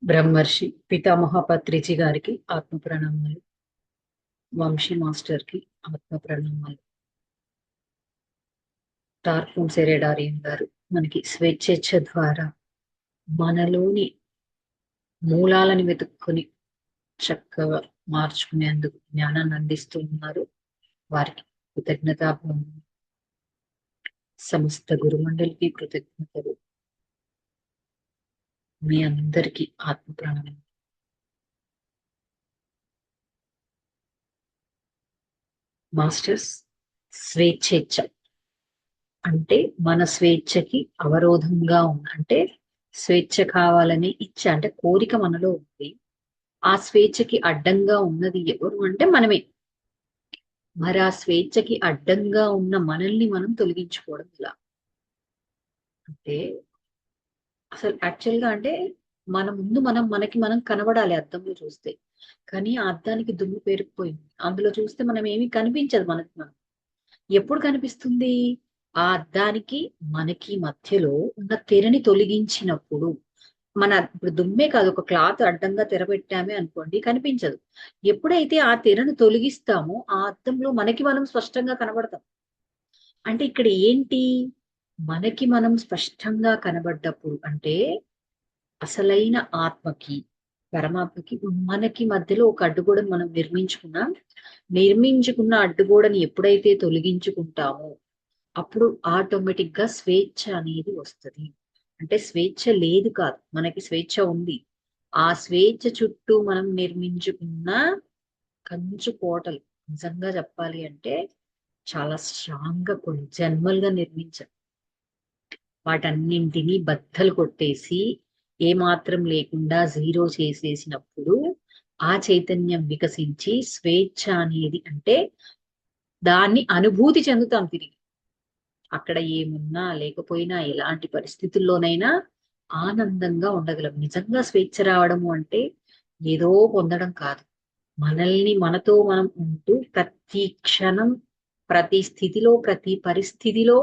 బ్రహ్మర్షి పితామహ పత్రిజీ గారికి ఆత్మ ప్రణామాలు. వంశీ మాస్టర్ కి ఆత్మ ప్రణామాలు. టార్ఫోన్ సెరెడారియం గారు మనకి స్వేచ్ఛేచ్ఛ ద్వారా మనలోని మూలాలను వెతుక్కుని చక్కగా మార్చుకునేందుకు జ్ఞానాన్ని అందిస్తూ ఉన్నారు. వారికి కృతజ్ఞతాభావం. సమస్త గురుమండలికి కృతజ్ఞతలు. మీ అందరికీ ఆత్మ ప్రణామాలు. మాస్టర్స్, స్వేచ్ఛేచ్ఛ అంటే మన స్వేచ్ఛకి అవరోధంగా ఉంది. అంటే స్వేచ్ఛ కావాలని ఇచ్చ అంటే కోరిక మనలో ఉంది. ఆ స్వేచ్ఛకి అడ్డంగా ఉన్నది ఎవరు అంటే మనమే. మరి ఆ స్వేచ్ఛకి అడ్డంగా ఉన్న మనల్ని మనం తొలగించుకోవడం ఇలా అంటే అసలు యాక్చువల్ గా అంటే మన ముందు మనకి మనం కనబడాలి అద్దంలో చూస్తే. కానీ ఆ అద్దానికి దుమ్ము పేరుకుపోయింది. అందులో చూస్తే మనం ఏమీ కనిపించదు మనకి మనం. ఎప్పుడు కనిపిస్తుంది? ఆ అద్దానికి మనకి మధ్యలో ఉన్న తెరని తొలగించినప్పుడు. మన ఇప్పుడు దుమ్మే కాదు, ఒక క్లాత్ అడ్డంగా తెర పెట్టామే అనుకోండి, కనిపించదు. ఎప్పుడైతే ఆ తెరను తొలగిస్తామో ఆ అద్దంలో మనకి మనం స్పష్టంగా కనబడతాం. అంటే ఇక్కడ ఏంటి? మనకి మనం స్పష్టంగా కనబడ్డప్పుడు అంటే అసలైన ఆత్మకి పరమాత్మకి మనకి మధ్యలో ఒక అడ్డుగోడను మనం నిర్మించుకున్న అడ్డుగోడని ఎప్పుడైతే తొలగించుకుంటామో అప్పుడు ఆటోమేటిక్ గా స్వేచ్ఛ అనేది వస్తుంది. అంటే స్వేచ్ఛ లేదు కాదు, మనకి స్వేచ్ఛ ఉంది. ఆ స్వేచ్ఛ చుట్టూ మనం నిర్మించుకున్న కంచు కోటలు నిజంగా చెప్పాలి అంటే చాలా స్ట్రాంగ్ గా కొన్ని జన్మలుగా నిర్మించాం. వాటన్నింటినీ బద్దలు కొట్టేసి ఏమాత్రం లేకుండా జీరో చేసేసినప్పుడు ఆ చైతన్యం వికసించి స్వేచ్ఛ అనేది అంటే దాన్ని అనుభూతి చెందుతాం తిరిగి. అక్కడ ఏమున్నా లేకపోయినా ఎలాంటి పరిస్థితుల్లోనైనా ఆనందంగా ఉండగలం. నిజంగా స్వేచ్ఛ రావడము అంటే ఏదో పొందడం కాదు. మనల్ని మనతో మనం ఉంటూ ప్రతి క్షణం, ప్రతి స్థితిలో, ప్రతి పరిస్థితిలో,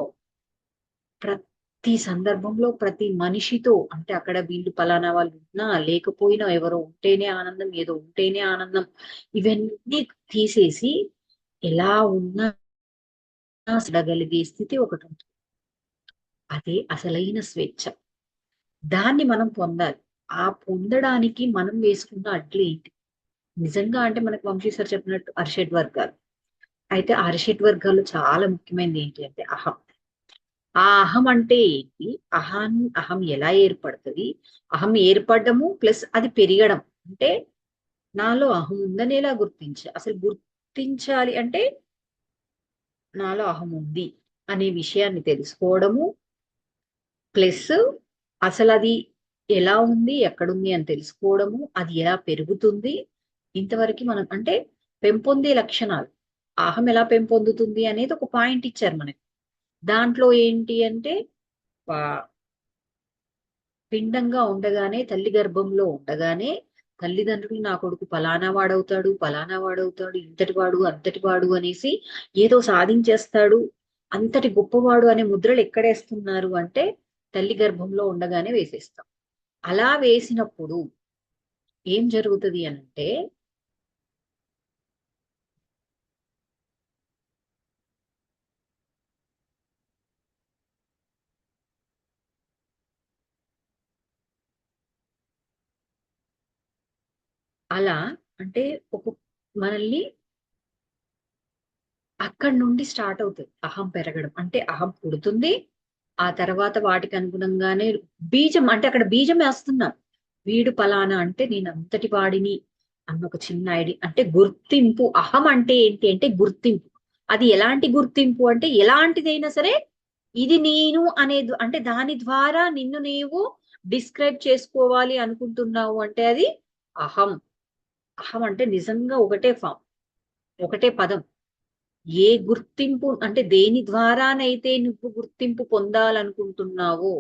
ప్రతి సందర్భంలో, ప్రతి మనిషితో అంటే అక్కడ వీళ్ళు పలానా వాళ్ళు ఉన్నా లేకపోయినా ఎవరో ఉంటేనే ఆనందం, ఏదో ఉంటేనే ఆనందం, ఇవన్నీ తీసేసి ఎలా ఉన్నా చూడగలిగే స్థితి ఒకటి ఉంటుంది. అదే అసలైన స్వేచ్ఛ. దాన్ని మనం పొందాలి. ఆ పొందడానికి మనం వేసుకున్న అడ్లు ఏంటి? నిజంగా అంటే మనకు వంశీ సార్ చెప్పినట్టు అరిషడ్ వర్గాలు. అయితే ఆ అరిషడ్ వర్గాలు చాలా ముఖ్యమైనది ఏంటి అంటే అహం. ఆ అహం అంటే ఏంటి? అహం ఎలా ఏర్పడుతుంది? అహం ఏర్పడము ప్లస్ అది పెరగడం. అంటే నాలో అహం ఉందని ఎలా అసలు గుర్తించాలి అంటే నాలో అహం ఉంది అనే విషయాన్ని తెలుసుకోవడము ప్లస్ అసలు అది ఎలా ఉంది, ఎక్కడుంది అని తెలుసుకోవడము, అది ఎలా పెరుగుతుంది. ఇంతవరకు మనం అంటే పెంపొందే లక్షణాలు, అహం ఎలా పెంపొందుతుంది అనేది ఒక పాయింట్ ఇచ్చారు మనకి. దాంట్లో ఏంటి అంటే పిండంగా ఉండగానే, తల్లి గర్భంలో ఉండగానే తల్లిదండ్రులు నా కొడుకు పలానా వాడవుతాడు, ఇంతటి వాడు అంతటి వాడు అనేసి ఏదో సాధించేస్తాడు, అంతటి గొప్పవాడు అనే ముద్రలు ఎక్కడేస్తున్నారు అంటే తల్లి గర్భంలో ఉండగానే వేసేస్తాం. అలా వేసినప్పుడు ఏం జరుగుతుంది అంటే అలా అంటే ఒక మనల్ని అక్కడి నుండి స్టార్ట్ అవుతుంది అహం పెరగడం. అంటే అహం పుడుతుంది, ఆ తర్వాత వాటికి అనుగుణంగానే బీజం అంటే అక్కడ బీజం వేస్తున్నాం. వీడు పలానా అంటే నేను అంతటి వాడిని అన్న ఒక చిన్న ఐడి అంటే గుర్తింపు. అహం అంటే ఏంటి అంటే గుర్తింపు. అది ఎలాంటి గుర్తింపు అంటే ఎలాంటిదైనా సరే ఇది నేను అనేది అంటే దాని ద్వారా నిన్ను నీవు డిస్క్రైబ్ చేసుకోవాలి అనుకుంటున్నావు అంటే అది అహం. అహం అంటే నిజంగా ఒకటే ఫామ్, ఒకటే పదం. ఏ గుర్తింపు అంటే దేని ద్వారానైతే నువ్వు గుర్తింపు పొందాలనుకుంటున్నావో,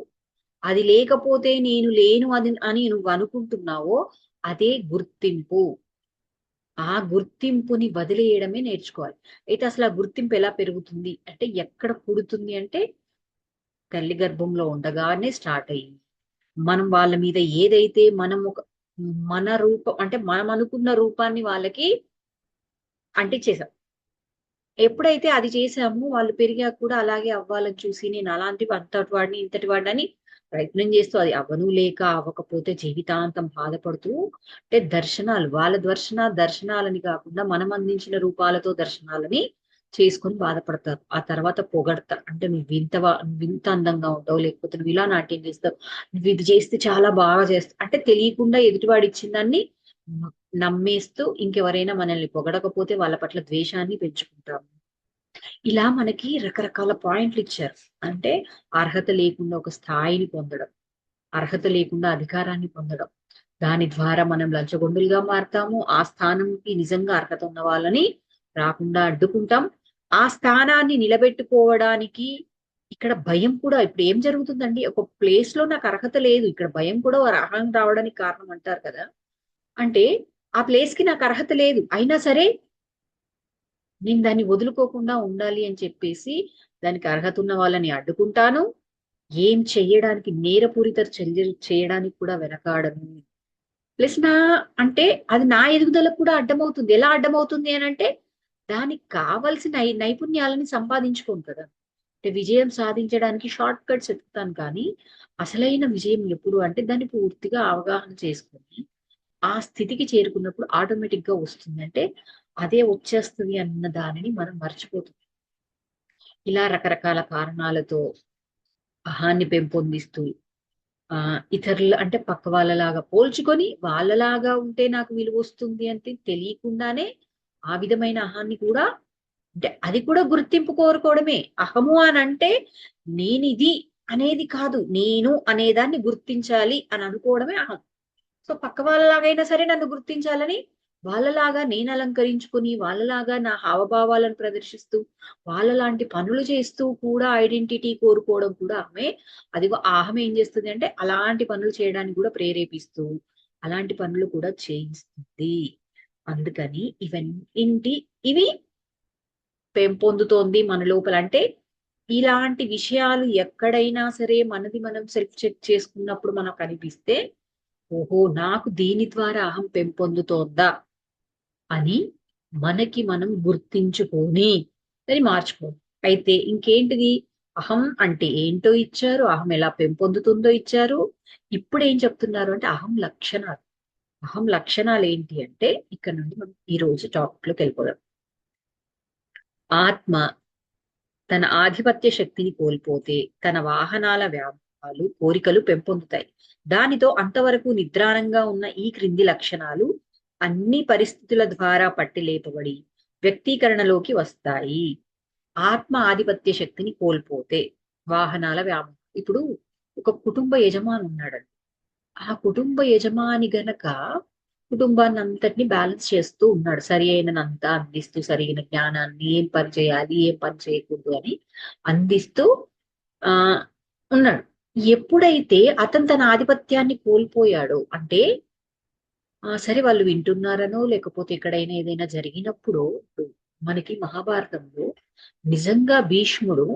అది లేకపోతే నేను లేను అని నువ్వు అనుకుంటున్నావో అదే గుర్తింపు. ఆ గుర్తింపుని వదిలేయడమే నేర్చుకోవాలి. అయితే అసలు ఆ గుర్తింపు ఎలా పెరుగుతుంది అంటే ఎక్కడ పుడుతుంది అంటే తల్లి గర్భంలో ఉండగానే స్టార్ట్ అయ్యింది. మనం వాళ్ళ మీద ఏదైతే మనం ఒక మన రూపం అంటే మనం అనుకున్న రూపాన్ని వాళ్ళకి అంటించేసాం. ఎప్పుడైతే అది చేసామో వాళ్ళు పెరిగాక కూడా అలాగే అవ్వాలని చూసి నేను అలాంటి అంతటి వాడిని ఇంతటి వాడిని ప్రయత్నం చేస్తూ అది అవ్వను లేక అవ్వకపోతే జీవితాంతం బాధపడుతూ అంటే దర్శనాలు వాళ్ళ దర్శనాలని కాకుండా మనం అందించిన రూపాలతో దర్శనాలని చేసుకొని బాధపడతారు. ఆ తర్వాత పొగడతారు. అంటే నువ్వు ఇంత అందంగా ఉంటావు, లేకపోతే నువ్వు ఇలా నాట్యం చేస్తావు, నువ్వు ఇది చేస్తే చాలా బాగా చేస్తావు అంటే తెలియకుండా ఎదుటివాడు ఇచ్చిన దాన్ని నమ్మేస్తూ ఇంకెవరైనా మనల్ని పొగడకపోతే వాళ్ళ పట్ల ద్వేషాన్ని పెంచుకుంటాము. ఇలా మనకి రకరకాల పాయింట్లు ఇచ్చారు. అంటే అర్హత లేకుండా ఒక స్థాయిని పొందడం, అర్హత లేకుండా అధికారాన్ని పొందడం, దాని ద్వారా మనం లంచగొండులుగా మారతాము. ఆ స్థానంకి నిజంగా అర్హత ఉన్న వాళ్ళని రాకుండా అడ్డుకుంటాం. ఆ స్థానాన్ని నిలబెట్టుకోవడానికి ఇక్కడ భయం కూడా ఇప్పుడు ఏం జరుగుతుందండి, ఒక ప్లేస్ లో నాకు అర్హత లేదు, ఇక్కడ భయం కూడా ఒక అర్హం రావడానికి కారణం అంటారు కదా. అంటే ఆ ప్లేస్ కి నాకు అర్హత లేదు అయినా సరే నేను దాన్ని వదులుకోకుండా ఉండాలి అని చెప్పేసి దానికి అర్హత ఉన్న వాళ్ళని అడ్డుకుంటాను. ఏం చెయ్యడానికి నేరపూరిత చర్యలు చేయడానికి కూడా వెనకాడను. ప్లస్ అంటే అది నా ఎదుగుదలకు కూడా అడ్డమవుతుంది. ఎలా అడ్డమవుతుంది అని అంటే దానికి కావలసిన నైపుణ్యాలని సంపాదించుకోను కదా. అంటే విజయం సాధించడానికి షార్ట్ కట్స్ ఎత్తుతాను కానీ అసలైన విజయం ఎప్పుడు అంటే దాన్ని పూర్తిగా అవగాహన చేసుకొని ఆ స్థితికి చేరుకున్నప్పుడు ఆటోమేటిక్ గా వస్తుంది. అంటే అదే వచ్చేస్తుంది అన్న దానిని మనం మర్చిపోతుంది. ఇలా రకరకాల కారణాలతో అహాన్ని పెంపొందిస్తూ ఆ ఇతరులు అంటే పక్క వాళ్ళలాగా పోల్చుకొని వాళ్ళలాగా ఉంటే నాకు విలువ వస్తుంది అంటే తెలియకుండానే ఆ విధమైన అహాన్ని కూడా అంటే అది కూడా గుర్తింపు కోరుకోవడమే. అహము అని అంటే నేనిది అనేది కాదు, నేను అనేదాన్ని గుర్తించాలి అని అనుకోవడమే అహం. సో పక్క వాళ్ళలాగైనా సరే నన్ను గుర్తించాలని వాళ్ళలాగా నేను అలంకరించుకొని వాళ్ళలాగా నా హావభావాలను ప్రదర్శిస్తూ వాళ్ళలాంటి పనులు చేస్తూ కూడా ఐడెంటిటీ కోరుకోవడం కూడా ఆమె. అదిగో ఆమె ఏం చేస్తుంది అంటే అలాంటి పనులు చేయడానికి కూడా ప్రేరేపిస్తూ అలాంటి పనులు కూడా చేయిస్తుంది. అందుకని ఇవన్నీ ఇవి పెంపొందుతోంది మన లోపల. అంటే ఇలాంటి విషయాలు ఎక్కడైనా సరే మనది మనం సెల్ఫ్ చెక్ చేసుకున్నప్పుడు మనకు అనిపిస్తే ఓహో నాకు దీని ద్వారా అహం పెంపొందుతోందా అని మనకి మనం గుర్తించుకొని దాన్ని మార్చుకోవాలి. అయితే ఇంకేంటిది, అహం అంటే ఏంటో ఇచ్చారు, అహం ఎలా పెంపొందుతుందో ఇచ్చారు. ఇప్పుడు ఏం చెప్తున్నారు అంటే అహం లక్షణాలు. అహం లక్షణాలు ఏంటి అంటే ఇక్కడ నుండి మనం ఈ రోజు టాపిక్ లోకి వెళ్ళిపోదాం. ఆత్మ తన ఆధిపత్య శక్తిని కోల్పోతే తన వాహనాల వ్యామోహాలు కోరికలు పెంపొందుతాయి. దానితో అంతవరకు నిద్రాణంగా ఉన్న ఈ క్రింది లక్షణాలు అన్ని పరిస్థితుల ద్వారా పట్టిలేపబడి వ్యక్తీకరణలోకి వస్తాయి. ఆత్మ ఆధిపత్య శక్తిని కోల్పోతే వాహనాల వ్యామోహం. ఇప్పుడు ఒక కుటుంబ యజమాని ఉన్నాడండి. ఆ కుటుంబ యజమాని గనక కుటుంబాన్ని అంతటిని బ్యాలెన్స్ చేస్తూ ఉన్నాడు, సరి అయినంత అందిస్తూ సరైన జ్ఞానాన్ని ఏం పని చేయాలి ఏం పని చేయకూడదు అని అందిస్తూ ఆ ఉన్నాడు. ఎప్పుడైతే అతను తన ఆధిపత్యాన్ని కోల్పోయాడో అంటే సరే వాళ్ళు వింటున్నారనో లేకపోతే ఎక్కడైనా ఏదైనా జరిగినప్పుడు మనకి మహాభారతంలో నిజంగా భీష్ముడు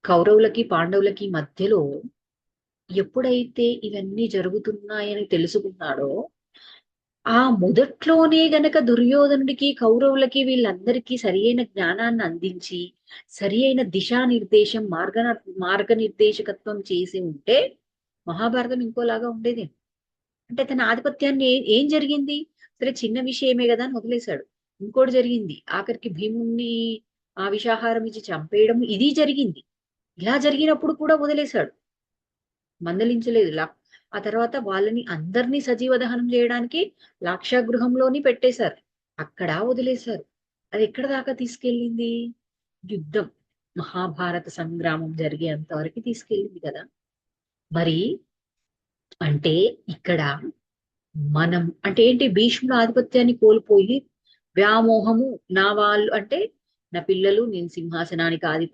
కౌరవులకి పాండవులకి మధ్యలో ఎప్పుడైతే ఇవన్నీ జరుగుతున్నాయని తెలుసుకున్నాడో ఆ మొదట్లోనే గనక దుర్యోధనుడికి కౌరవులకి వీళ్ళందరికీ సరి అయిన జ్ఞానాన్ని అందించి సరి అయిన దిశానిర్దేశం మార్గనిర్దేశకత్వం చేసి ఉంటే మహాభారతం ఇంకోలాగా ఉండేది. అంటే తన ఆధిపత్యాన్ని ఏం జరిగింది, సరే చిన్న విషయమే కదా అని వదిలేశాడు. ఇంకోటి జరిగింది, ఆఖరికి భీముణ్ణి ఆ విషాహారం ఇచ్చి చంపేయడం ఇది జరిగింది. ఇలా జరిగినప్పుడు కూడా వదిలేశాడు, మందలించలేదు. ఆ తర్వాత వాళ్ళని అందరినీ సజీవ దహనం చేయడానికి లాక్షాగృహంలోని పెట్టేశారు, అక్కడ వదిలేశారు. అది ఎక్కడ దాకా తీసుకెళ్ళింది, యుద్ధం మహాభారత సంగ్రామం జరిగేంత వరకు తీసుకెళ్ళింది కదా. మరి అంటే ఇక్కడ మనం అంటే ఏంటి, భీష్ముడు ఆధిపత్యాన్ని కోల్పోయి వ్యామోహము, నా వాళ్ళు అంటే నా పిల్లలు నేను సింహాసనానికి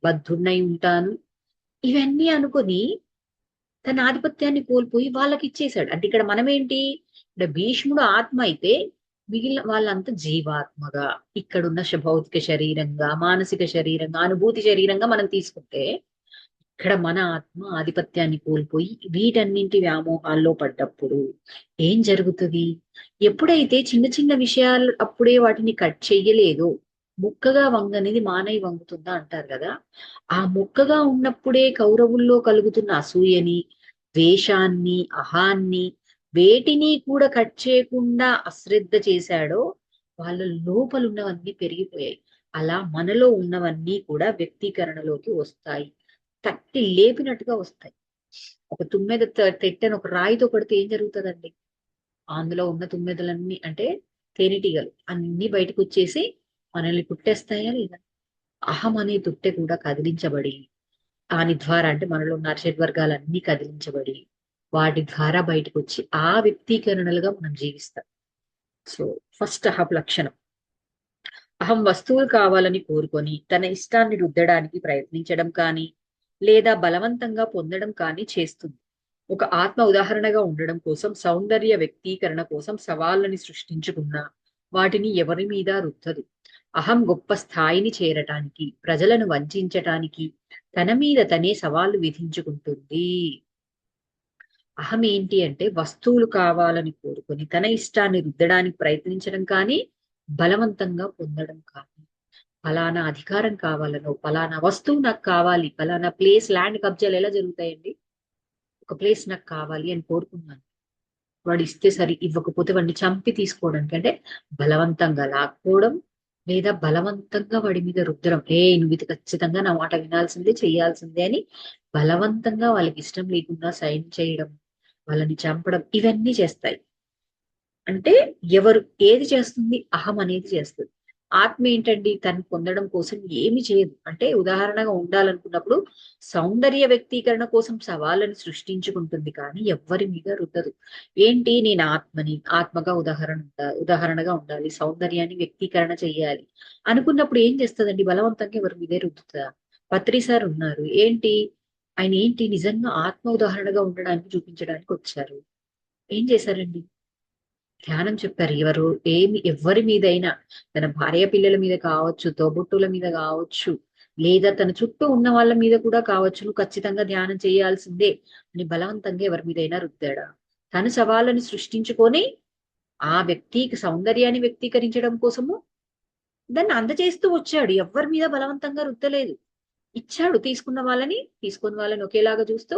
బద్ధున్నై ఉంటాను ఇవన్నీ అనుకొని తన ఆధిపత్యాన్ని కోల్పోయి వాళ్ళకి ఇచ్చేశాడు. అంటే ఇక్కడ మనం ఏంటి, ఇక్కడ భీష్ముడు ఆత్మ అయితే మిగిలిన వాళ్ళంతా జీవాత్మగా ఇక్కడున్న భౌతిక శరీరంగా మానసిక శరీరంగా అనుభూతి శరీరంగా మనం తీసుకుంటే ఇక్కడ మన ఆత్మ ఆధిపత్యాన్ని కోల్పోయి వీటన్నింటి వ్యామోహాల్లో పడ్డప్పుడు ఏం జరుగుతుంది? ఎప్పుడైతే చిన్న చిన్న విషయాలు అప్పుడే వాటిని కట్ చెయ్యలేదో, ముక్కగా వంగనిది మానై వంగుతుందా అంటారు కదా. ఆ ముక్కగా ఉన్నప్పుడే కౌరవుల్లో కలుగుతున్న అసూయని, ద్వేషాన్ని, అహాన్ని, వేటిని కూడా కట్ చేయకుండా అశ్రద్ధ చేశాడో వాళ్ళ లోపల ఉన్నవన్నీ పెరిగిపోయాయి. అలా మనలో ఉన్నవన్నీ కూడా వ్యక్తీకరణలోకి వస్తాయి. తట్టి లేపినట్టుగా వస్తాయి. ఒక తుమ్మెద తెట్టని ఒక రాయితో కొడితే ఏం జరుగుతుందండి? అందులో ఉన్న తుమ్మెదలన్నీ అంటే తేనెటీగలు అన్ని బయటకు వచ్చేసి మనల్ని కుట్టేస్తాయా లేదా? అహం అనే తుట్టె కూడా కదిలించబడి దాని ద్వారా అంటే మనలో ఉన్న షడ్వర్గాలన్నీ కదిలించబడి వాటి ద్వారా బయటకు వచ్చి ఆ వ్యక్తీకరణలుగా మనం జీవిస్తాం. సో ఫస్ట్ అహం లక్షణం. అహం వస్తువులు కావాలని కోరుకొని తన ఇష్టాన్ని రుద్దడానికి ప్రయత్నించడం కానీ లేదా బలవంతంగా పొందడం కానీ చేస్తుంది. ఒక ఆత్మ ఉదాహరణగా ఉండడం కోసం, సౌందర్య వ్యక్తీకరణ కోసం సవాళ్ళని సృష్టించుకున్నా వాటిని ఎవరి మీద రుద్దదు. అహం గొప్ప స్థాయిని చేరటానికి, ప్రజలను వంచటానికి తన మీద తనే సవాళ్లు విధించుకుంటుంది. అహం ఏంటి అంటే వస్తువులు కావాలని కోరుకొని తన ఇష్టాన్ని రుద్దడానికి ప్రయత్నించడం కానీ బలవంతంగా పొందడం కానీ. ఫలానా అధికారం కావాలనో, ఫలానా వస్తువు నాకు కావాలి, ఫలానా ప్లేస్, ల్యాండ్ కబ్జాలు ఎలా జరుగుతాయండి? ఒక ప్లేస్ నాకు కావాలి అని కోరుకున్నాను, వాడు ఇస్తే సరి, ఇవ్వకపోతే వాడిని చంపి తీసుకోవడానికి అంటే బలవంతంగా లాక్కోవడం లేదా బలవంతంగా వాడి మీద రుద్దడం. నువ్వు ఇది ఖచ్చితంగా నా మాట వినాల్సిందే, చెయ్యాల్సిందే అని బలవంతంగా వాళ్ళకి ఇష్టం లేకుండా సైన్ చేయడం, వాళ్ళని చంపడం, ఇవన్నీ చేస్తాయి. అంటే ఎవరు ఏది చేస్తుంది? అహం అనేది చేస్తుంది. ఆత్మ ఏంటండి? తను పొందడం కోసం ఏమి చేయదు. అంటే ఉదాహరణగా ఉండాలనుకున్నప్పుడు సౌందర్య వ్యక్తీకరణ కోసం సవాళ్ళని సృష్టించుకుంటుంది కానీ ఎవ్వరి మీద రుద్దదు. ఏంటి? నేను ఆత్మని, ఆత్మగా ఉదాహరణగా ఉండాలి, సౌందర్యాన్ని వ్యక్తీకరణ చెయ్యాలి అనుకున్నప్పుడు ఏం చేస్తుందండి? బలవంతంగా ఎవరి మీదే రుద్దుతుందా? పత్రి సార్ ఉన్నారు ఏంటి, ఆయన ఏంటి నిజంగా ఆత్మ ఉదాహరణగా ఉండడానికి చూపించడానికి వచ్చారు. ఏం చేశారండి? ధ్యానం చెప్పారు. ఎవరి మీదైనా, తన భార్య పిల్లల మీద కావచ్చు, తోబుట్టుల మీద కావచ్చు, లేదా తన చుట్టూ ఉన్న వాళ్ళ మీద కూడా కావచ్చు, నువ్వు ఖచ్చితంగా ధ్యానం చేయాల్సిందే అని బలవంతంగా ఎవరి మీదైనా రుద్దాడా? తను సవాళ్ళని సృష్టించుకొని ఆ వ్యక్తికి సౌందర్యాన్ని వ్యక్తీకరించడం కోసము దాన్ని అందజేస్తూ వచ్చాడు. ఎవరి మీద బలవంతంగా రుద్దలేదు. ఇచ్చాడు. తీసుకున్న వాళ్ళని ఒకేలాగా చూస్తూ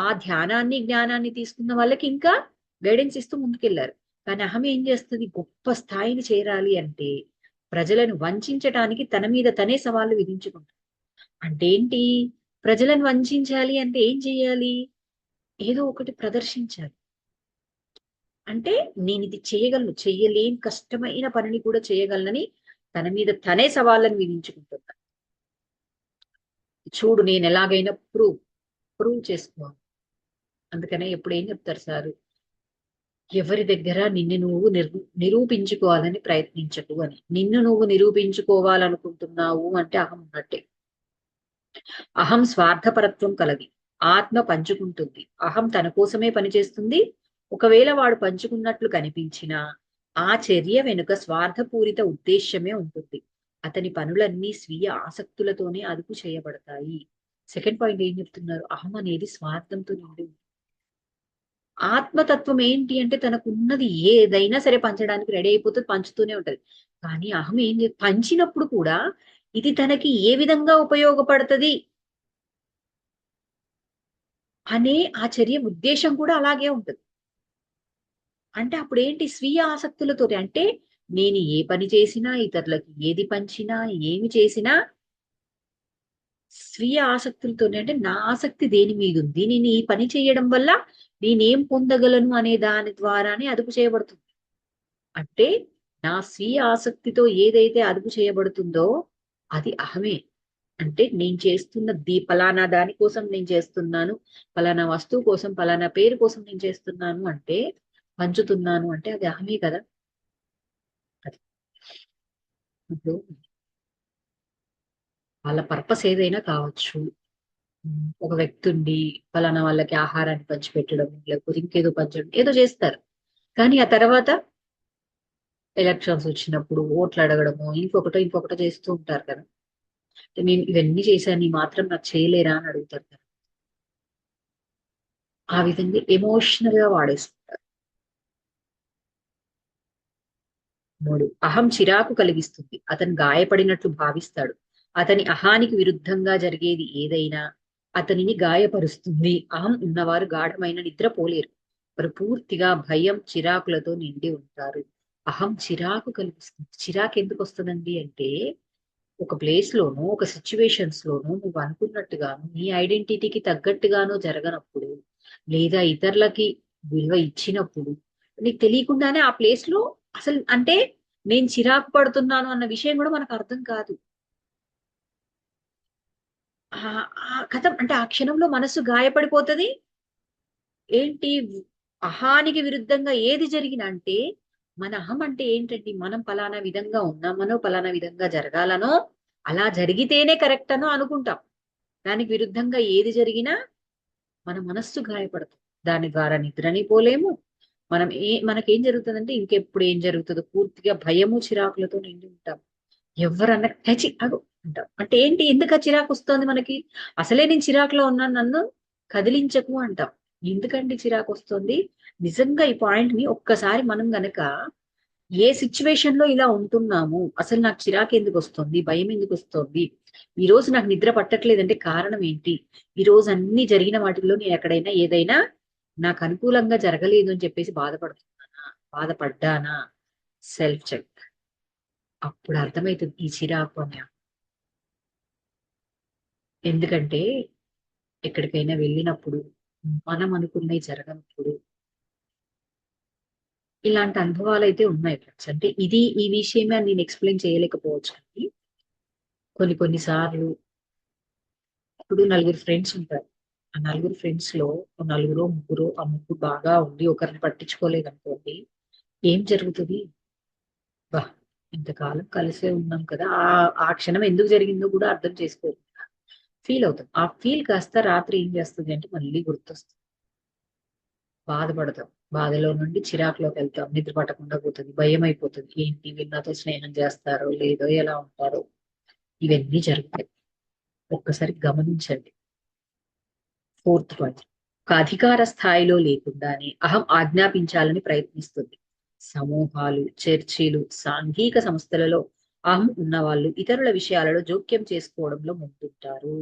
ఆ ధ్యానాన్ని, జ్ఞానాన్ని తీసుకున్న వాళ్ళకి ఇంకా గైడెన్స్ ఇస్తూ ముందుకెళ్లారు. కానీ అహం ఏం చేస్తుంది? గొప్ప స్థాయిని చేరాలి అంటే ప్రజలను వంచటానికి తన మీద తనే సవాళ్లు విధించుకుంటాడు. అంటే ఏంటి? ప్రజలను వంచాలి అంటే ఏం చెయ్యాలి? ఏదో ఒకటి ప్రదర్శించాలి. అంటే నేను ఇది చేయగలను, చెయ్యలేని కష్టమైన పనిని కూడా చేయగలనని తన మీద తనే సవాళ్ళని విధించుకుంటున్నాను. చూడు, నేను ఎలాగైనా ప్రూవ్ చేసుకోవాలి. అందుకనే ఎప్పుడు ఏం చెప్తారు సార్? ఎవరి దగ్గర నిన్ను నువ్వు నిరూపించుకోవాలని ప్రయత్నించకు అని. నిన్ను నువ్వు నిరూపించుకోవాలనుకుంటున్నావు అంటే అహం ఉన్నట్టే. అహం స్వార్థపరత్వం కలది. ఆత్మ పంచుకుంటుంది. అహం తన కోసమే పనిచేస్తుంది. ఒకవేళ వాడు పంచుకున్నట్లు కనిపించినా ఆ చర్య వెనుక స్వార్థపూరిత ఉద్దేశ్యమే ఉంటుంది. అతని పనులన్నీ స్వీయ ఆసక్తులతోనే అదుపు చేయబడతాయి. సెకండ్ పాయింట్ ఏం చెప్తున్నారు? అహం అనేది స్వార్థంతో నిండి ఉంది. ఆత్మతత్వం ఏంటి అంటే తనకు ఉన్నది ఏదైనా సరే పంచడానికి రెడీ అయిపోతుంది, పంచుతూనే ఉంటది. కానీ అహం పంచినప్పుడు కూడా ఇది తనకి ఏ విధంగా ఉపయోగపడుతుంది అనే ఆ చర్య ఉద్దేశం కూడా అలాగే ఉంటుంది. అంటే అప్పుడు ఏంటి? స్వీయ ఆసక్తులతోటి. అంటే నేను ఏ పని చేసినా, ఇతరులకి ఏది పంచినా, ఏమి చేసినా స్వీయ ఆసక్తులతోనే. అంటే నా ఆసక్తి దేని మీద ఉంది, నేను ఈ పని చేయడం వల్ల నేనేం పొందగలను అనే దాని ద్వారానే అదుపు చేయబడుతుంది. అంటే నా స్వీయ ఆసక్తితో ఏదైతే అదుపు చేయబడుతుందో అది అహమే. అంటే నేను చేస్తున్న ఫలానా దాని కోసం నేను చేస్తున్నాను, ఫలానా వస్తువు కోసం, ఫలానా పేరు కోసం నేను చేస్తున్నాను అంటే, పంచుతున్నాను అంటే అది అహమే కదా. అది ఇప్పుడు వాళ్ళ పర్పస్ ఏదైనా కావచ్చు. ఒక వ్యక్తి ఉండి ఫలానా వాళ్ళకి ఆహారాన్ని పంచిపెట్టడం, లేకపోతే ఇంకేదో పంచడం, ఏదో చేస్తారు. కానీ ఆ తర్వాత ఎలక్షన్స్ వచ్చినప్పుడు ఓట్లు అడగడము, ఇంకొకటో చేస్తూ ఉంటారు కదా. నేను ఇవన్నీ చేశాను, ఈ మాత్రం నాకు చేయలేరా అని అడుగుతారు కదా. ఆ విధంగా ఎమోషనల్ గా వాడేసుకుంటారు. 3, అహం చిరాకు కలిగిస్తుంది. అతను గాయపడినట్లు భావిస్తాడు. అతని అహానికి విరుద్ధంగా జరిగేది ఏదైనా అతనిని గాయపరుస్తుంది. అహం ఉన్నవారు గాఢమైన నిద్ర పోలేరు. వారు పూర్తిగా భయం, చిరాకులతో నిండి ఉంటారు. అహం చిరాకు కలిగిస్తుంది. చిరాకు ఎందుకు వస్తుందండి అంటే, ఒక ప్లేస్ లోనో ఒక సిచ్యువేషన్స్ లోనో నువ్వు అనుకున్నట్టుగాను నీ ఐడెంటిటీకి తగ్గట్టుగానో జరగనప్పుడు, లేదా ఇతరులకి విలువ ఇచ్చినప్పుడు, నీకు తెలియకుండానే ఆ ప్లేస్ లో అసలు అంటే నేను చిరాకు పడుతున్నాను అన్న విషయం కూడా మనకు అర్థం కాదు. ఆ ఆ కథం అంటే ఆ క్షణంలో మనసు గాయపడిపోతది. ఏంటి అహానికి విరుద్ధంగా ఏది జరిగినా అంటే, మన అహం అంటే ఏంటండి, మనం పలానా విధంగా ఉన్నామనో పలానా విధంగా జరగాలనో అలా జరిగితేనే కరెక్ట్ అనో అనుకుంటాం. దానికి విరుద్ధంగా ఏది జరిగినా మన మనస్సు గాయపడుతుంది. దాని ద్వారా నిద్రని పోలేము. మనకేం జరుగుతుందంటే ఇంకెప్పుడు ఏం జరుగుతుందో పూర్తిగా భయము, చిరాకులతో నిండి ఉంటాం. ఎవరన్నా "ఛీ! ఆగు" అంటాం. అంటే ఏంటి, ఎందుకు ఆ చిరాకు వస్తుంది మనకి? అసలే నేను చిరాకులో ఉన్నాను, నన్ను కదిలించకు అంటాం. ఎందుకండి చిరాకు వస్తుంది? నిజంగా ఈ పాయింట్ ని ఒక్కసారి మనం గనక ఏ సిచ్యువేషన్ లో ఇలా ఉంటున్నాము, అసలు నాకు చిరాకు ఎందుకు వస్తుంది, భయం ఎందుకు వస్తుంది, ఈ రోజు నాకు నిద్ర పట్టట్లేదంటే కారణం ఏంటి, ఈ రోజు అన్ని జరిగిన వాటిల్లో నేను ఎక్కడైనా ఏదైనా నాకు అనుకూలంగా జరగలేదు అని చెప్పేసి బాధపడుతున్నానా, బాధపడ్డానా, సెల్ఫ్ చెక్. అప్పుడు అర్థమవుతుంది ఈ చిరాకు అని. ఎందుకంటే ఎక్కడికైనా వెళ్ళినప్పుడు మనం అనుకున్నవి జరగనప్పుడు ఇలాంటి అనుభవాలు అయితే ఉన్నాయి ఫ్రెండ్స్. అంటే ఇది ఈ విషయమే అని నేను ఎక్స్ప్లెయిన్ చేయలేకపోవచ్చు కానీ కొన్ని కొన్ని సార్లు ఇప్పుడు నలుగురు ఫ్రెండ్స్ ఉంటారు. ఆ నలుగురు ఫ్రెండ్స్ లో ఓ నలుగురో ముగ్గురో ఆ ముగ్గురు బాగా ఉండి ఒకరిని పట్టించుకోలేదు అనుకోండి, ఏం జరుగుతుంది? బా, ఇంతకాలం కలిసే ఉన్నాం కదా, ఆ క్షణం ఎందుకు జరిగిందో కూడా అర్థం చేసుకోరు. ఫీల్ అవుతాం. ఆ ఫీల్ కాస్త రాత్రి ఏం చేస్తుంది అంటే మళ్ళీ గుర్తొస్తుంది. బాధపడతాం. బాధలో నుండి చిరాకులోకి వెళ్తాం. నిద్ర పట్టకుండా పోతుంది. భయం అయిపోతుంది. ఏంటి వీళ్ళు నాతో స్నేహం చేస్తారో లేదో, ఎలా ఉంటారో, ఇవన్నీ జరుగుతాయి. ఒక్కసారి గమనించండి. 4th పాయింట్, ఒక అధికార స్థాయిలో లేకుండానే అహం ఆజ్ఞాపించాలని ప్రయత్నిస్తుంది. సమూహాలు, చర్చిలు, సాంఘిక సంస్థలలో అహం ఉన్నవాళ్ళు ఇతరుల విషయాలలో జోక్యం చేసుకోవడంలో ముందుంటారు.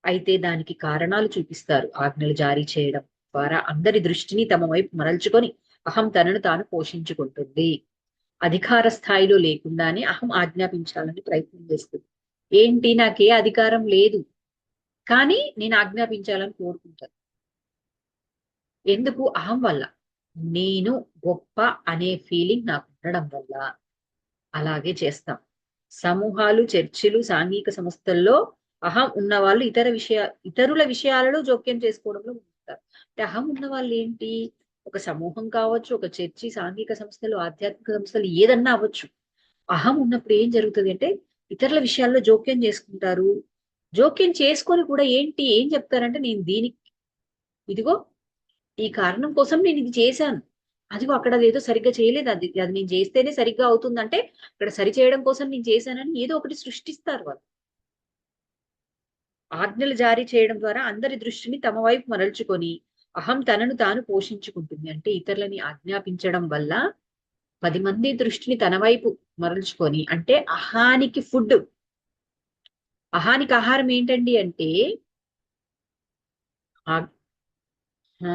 అయితే దానికి కారణాలు చూపిస్తారు. ఆజ్ఞలు జారీ చేయడం ద్వారా అందరి దృష్టిని తమ వైపు మరల్చుకొని అహం తనను తాను పోషించుకుంటుంది. అధికార స్థాయిలో లేకుండానే అహం ఆజ్ఞాపించాలని ప్రయత్నం చేస్తుంది. ఏంటి, నాకే అధికారం లేదు కానీ నేను ఆజ్ఞాపించాలని కోరుకుంటాను. ఎందుకు? అహం వల్ల. నేను గొప్ప అనే ఫీలింగ్ నాకు ఉండడం వల్ల అలాగే చేస్తాం. సమూహాలు, చర్చిలు, సాంఘిక సంస్థల్లో అహం ఉన్న వాళ్ళు ఇతరుల విషయాలలో జోక్యం చేసుకోవడంలో ఉంటారు. అంటే అహం ఉన్న వాళ్ళు ఏంటి, ఒక సమూహం కావచ్చు, ఒక చర్చి, సాంఘిక సంస్థలు, ఆధ్యాత్మిక సంస్థలు ఏదన్నా అవ్వచ్చు. అహం ఉన్నప్పుడు ఏం జరుగుతుంది అంటే ఇతరుల విషయాల్లో జోక్యం చేసుకుంటారు. జోక్యం చేసుకొని కూడా ఏంటి ఏం చెప్తారంటే, నేను దీనికి ఇదిగో ఈ కారణం కోసం నేను ఇది చేశాను. అదిగో అక్కడ అదేదో సరిగ్గా చేయలేదు. అది అది నేను చేస్తేనే సరిగ్గా అవుతుందంటే ఇక్కడ సరి చేయడం కోసం నేను చేశానని ఏదో ఒకటి సృష్టిస్తారు వాళ్ళు. ఆజ్ఞలు జారీ చేయడం ద్వారా అందరి దృష్టిని తమ వైపు మరల్చుకొని అహం తనను తాను పోషించుకుంటుంది. అంటే ఇతరులని ఆజ్ఞాపించడం వల్ల 10 మంది దృష్టిని తన వైపు మరల్చుకొని, అంటే అహానికి ఫుడ్, అహానికి ఆహారం ఏంటండి అంటే ఆ ఆ,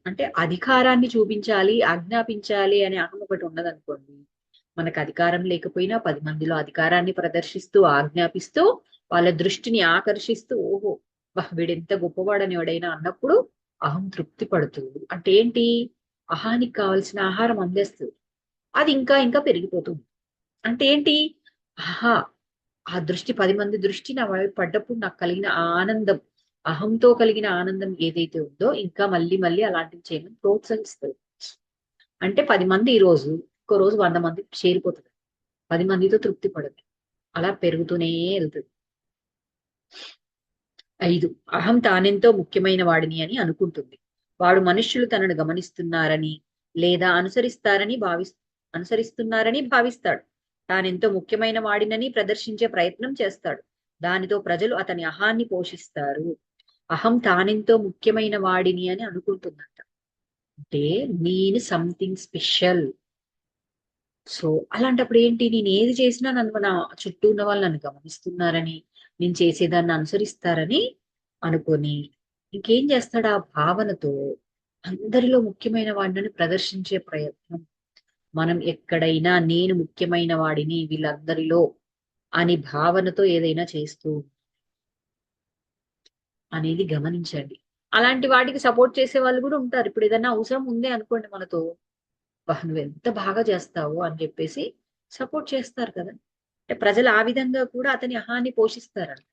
అంటే అధికారాన్ని చూపించాలి, ఆజ్ఞాపించాలి అనే అహం ఒకటి ఉన్నదనుకోండి, మనకు అధికారం లేకపోయినా 10 మందిలో అధికారాన్ని ప్రదర్శిస్తూ ఆజ్ఞాపిస్తూ వాళ్ళ దృష్టిని ఆకర్షిస్తూ, ఓహో వీడెంత గొప్పవాడని ఎవడైనా అన్నప్పుడు అహం తృప్తి పడుతుంది. అంటే ఏంటి, అహానికి కావలసిన ఆహారం అందేస్తుంది. అది ఇంకా ఇంకా పెరిగిపోతుంది. అంటే ఏంటి, ఆహా ఆ దృష్టి, 10 మంది దృష్టి నా వైపు పడ్డప్పుడు నాకు కలిగిన ఆ ఆనందం, అహంతో కలిగిన ఆనందం ఏదైతే ఉందో ఇంకా మళ్ళీ మళ్ళీ అలాంటివి చేయమని ప్రోత్సహిస్తుంది. అంటే 10 మంది ఈ రోజు, ఇంకో రోజు 100 మంది చేరిపోతుంది. 10 మందితో తృప్తి పడదు. అలా పెరుగుతూనే వెళ్తుంది. 5, అహం తానెంతో ముఖ్యమైన వాడిని అని అనుకుంటుంది. వాడు మనుష్యులు తనను గమనిస్తున్నారని లేదా అనుసరిస్తున్నారని భావిస్తాడు. తానెంతో ముఖ్యమైన వాడినని ప్రదర్శించే ప్రయత్నం చేస్తాడు. దానితో ప్రజలు అతని అహాన్ని పోషిస్తారు. అహం తానెంతో ముఖ్యమైన వాడిని అని అనుకుంటుందంట. అంటే నేను సంథింగ్ స్పెషల్. సో అలాంటప్పుడు ఏంటి, నేను ఏది చేసినా నన్ను నా చుట్టూ ఉన్న వాళ్ళు నన్ను గమనిస్తున్నారని, నేను చేసేదాన్ని అనుసరిస్తారని అనుకొని ఇంకేం చేస్తాడు, ఆ భావనతో అందరిలో ముఖ్యమైన వాడిని ప్రదర్శించే ప్రయత్నం. మనం ఎక్కడైనా నేను ముఖ్యమైన వాడిని వీళ్ళందరిలో అని భావనతో ఏదైనా చేస్తూ అనేది గమనించండి. అలాంటి వాటికి సపోర్ట్ చేసే వాళ్ళు కూడా ఉంటారు. ఇప్పుడు ఏదైనా అవసరం ఉంది అనుకోండి మనతో, నువ్వు ఎంత బాగా చేస్తావు అని చెప్పేసి సపోర్ట్ చేస్తారు కదా. అంటే ప్రజలు ఆ విధంగా కూడా అతని అహాన్ని పోషిస్తారంట.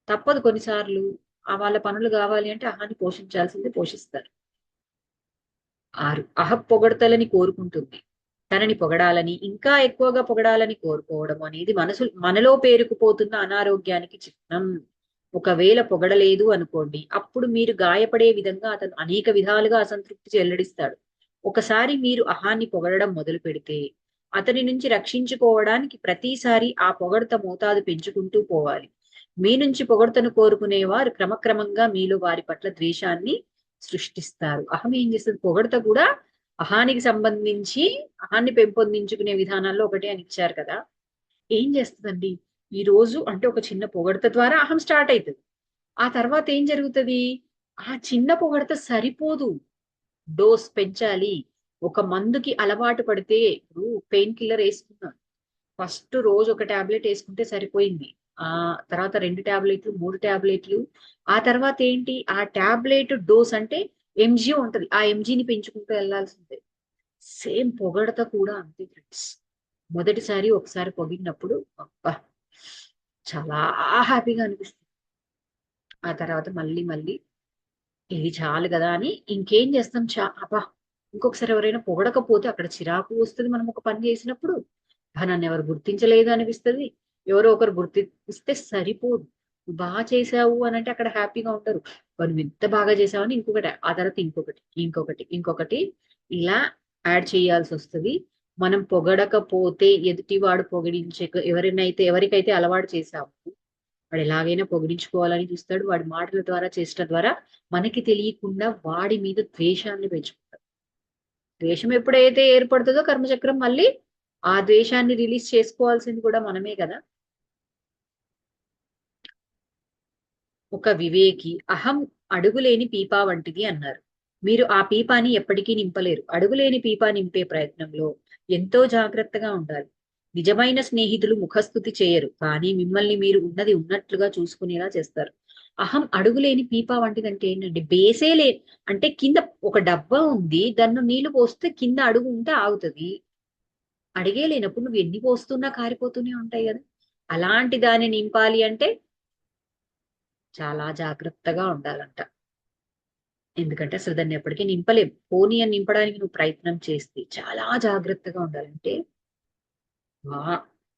తప్పదు కొన్నిసార్లు, ఆ వాళ్ళ పనులు కావాలి అంటే అహాన్ని పోషించాల్సిందే, పోషిస్తారు. 6 పొగడ్తలని కోరుకుంటుంది. తనని పొగడాలని, ఇంకా ఎక్కువగా పొగడాలని కోరుకోవడం అనేది మనలో పేరుకుపోతున్న అనారోగ్యానికి చిహ్నం. ఒకవేళ పొగడలేదు అనుకోండి, అప్పుడు మీరు గాయపడే విధంగా అతను అనేక విధాలుగా అసంతృప్తి చెల్లడిస్తాడు. ఒకసారి మీరు అహాన్ని పొగడడం మొదలు పెడితే అతని నుంచి రక్షించుకోవడానికి ప్రతిసారి ఆ పొగడ్త మోతాదు పెంచుకుంటూ పోవాలి. మీ నుంచి పొగడ్తను కోరుకునేవారు క్రమక్రమంగా మీలో వారి పట్ల ద్వేషాన్ని సృష్టిస్తారు. అహం ఏం చేస్తుంది, పొగడ్త కూడా అహానికి సంబంధించి, అహాన్ని పెంపొందించుకునే విధానాల్లో ఒకటి అని ఇచ్చారు కదా. ఏం చేస్తుందండి, ఈ రోజు అంటే ఒక చిన్న పొగడ్త ద్వారా అహం స్టార్ట్ అవుతుంది. ఆ తర్వాత ఏం జరుగుతుంది, ఆ చిన్న పొగడ్త సరిపోదు, డోస్ పెంచాలి. ఒక మందుకి అలవాటు పడితే, ఇప్పుడు పెయిన్ కిల్లర్ వేసుకున్నాం, ఫస్ట్ రోజు ఒక టాబ్లెట్ వేసుకుంటే సరిపోయింది. ఆ తర్వాత 2 టాబ్లెట్లు, 3 టాబ్లెట్లు. ఆ తర్వాత ఏంటి, ఆ టాబ్లెట్ డోస్ అంటే ఎంజీ ఉంటది, ఆ ఎంజీని పెంచుకుంటూ వెళ్లాల్సిందే. సేమ్ పొగడత కూడా అంతే ఫ్రెండ్స్. మొదటిసారి ఒకసారి పొగిడినప్పుడు అబ్బా చాలా హ్యాపీగా అనిపిస్తుంది. ఆ తర్వాత మళ్ళీ మళ్ళీ ఇది చాలు కదా అని ఇంకేం చేస్తాం, అబ్బా ఇంకొకసారి ఎవరైనా పొగడకపోతే అక్కడ చిరాకు వస్తుంది. మనం ఒక పని చేసినప్పుడు నన్ను ఎవరు గుర్తించలేదు అనిపిస్తుంది. ఎవరో ఒకరు గుర్తిస్తే సరిపోదు. నువ్వు బాగా చేసావు అని అంటే అక్కడ హ్యాపీగా ఉంటారు. నువ్వు ఎంత బాగా చేసావు అని ఇంకొకటి, ఆ తర్వాత ఇంకొకటి, ఇంకొకటి, ఇంకొకటి, ఇలా యాడ్ చేయాల్సి వస్తుంది. మనం పొగడకపోతే ఎదుటివాడు పొగిడించే, ఎవరికైతే అలవాటు చేసాము వాడు ఎలాగైనా పొగిడించుకోవాలని చూస్తాడు. వాడి మాటల ద్వారా, చేష్టల ద్వారా మనకి తెలియకుండా వాడి మీద ద్వేషాన్ని పెంచుకుంటాడు. ద్వేషం ఎప్పుడైతే ఏర్పడుతుందో కర్మచక్రం మళ్ళీ ఆ ద్వేషాన్ని రిలీజ్ చేసుకోవాల్సింది కూడా మనమే కదా. ఒక వివేకి అహం అడుగులేని పీపా వంటిది అన్నారు. మీరు ఆ పీపాని ఎప్పటికీ నింపలేరు. అడుగులేని పీపా నింపే ప్రయత్నంలో ఎంతో జాగ్రత్తగా ఉండాలి. నిజమైన స్నేహితులు ముఖస్థుతి చేయరు, కానీ మిమ్మల్ని మీరు ఉన్నది ఉన్నట్లుగా చూసుకునేలా చేస్తారు. అహం అడుగులేని పీపా వంటిదంటే ఏంటంటే బేసే లే, అంటే కింద ఒక డబ్బా ఉంది, దాన్ని నీళ్లు పోస్తే కింద అడుగు ఉంటే ఆగుతుంది. అడిగే లేనప్పుడు నువ్వు ఎన్ని పోస్తున్నా కారిపోతూనే ఉంటాయి కదా. అలాంటి దాన్ని నింపాలి అంటే చాలా జాగ్రత్తగా ఉండాలంట. ఎందుకంటే అసలు దాన్ని ఎప్పటికీ నింపలేం. పోనీ అని నింపడానికి నువ్వు ప్రయత్నం చేస్తే చాలా జాగ్రత్తగా ఉండాలంటే ఆ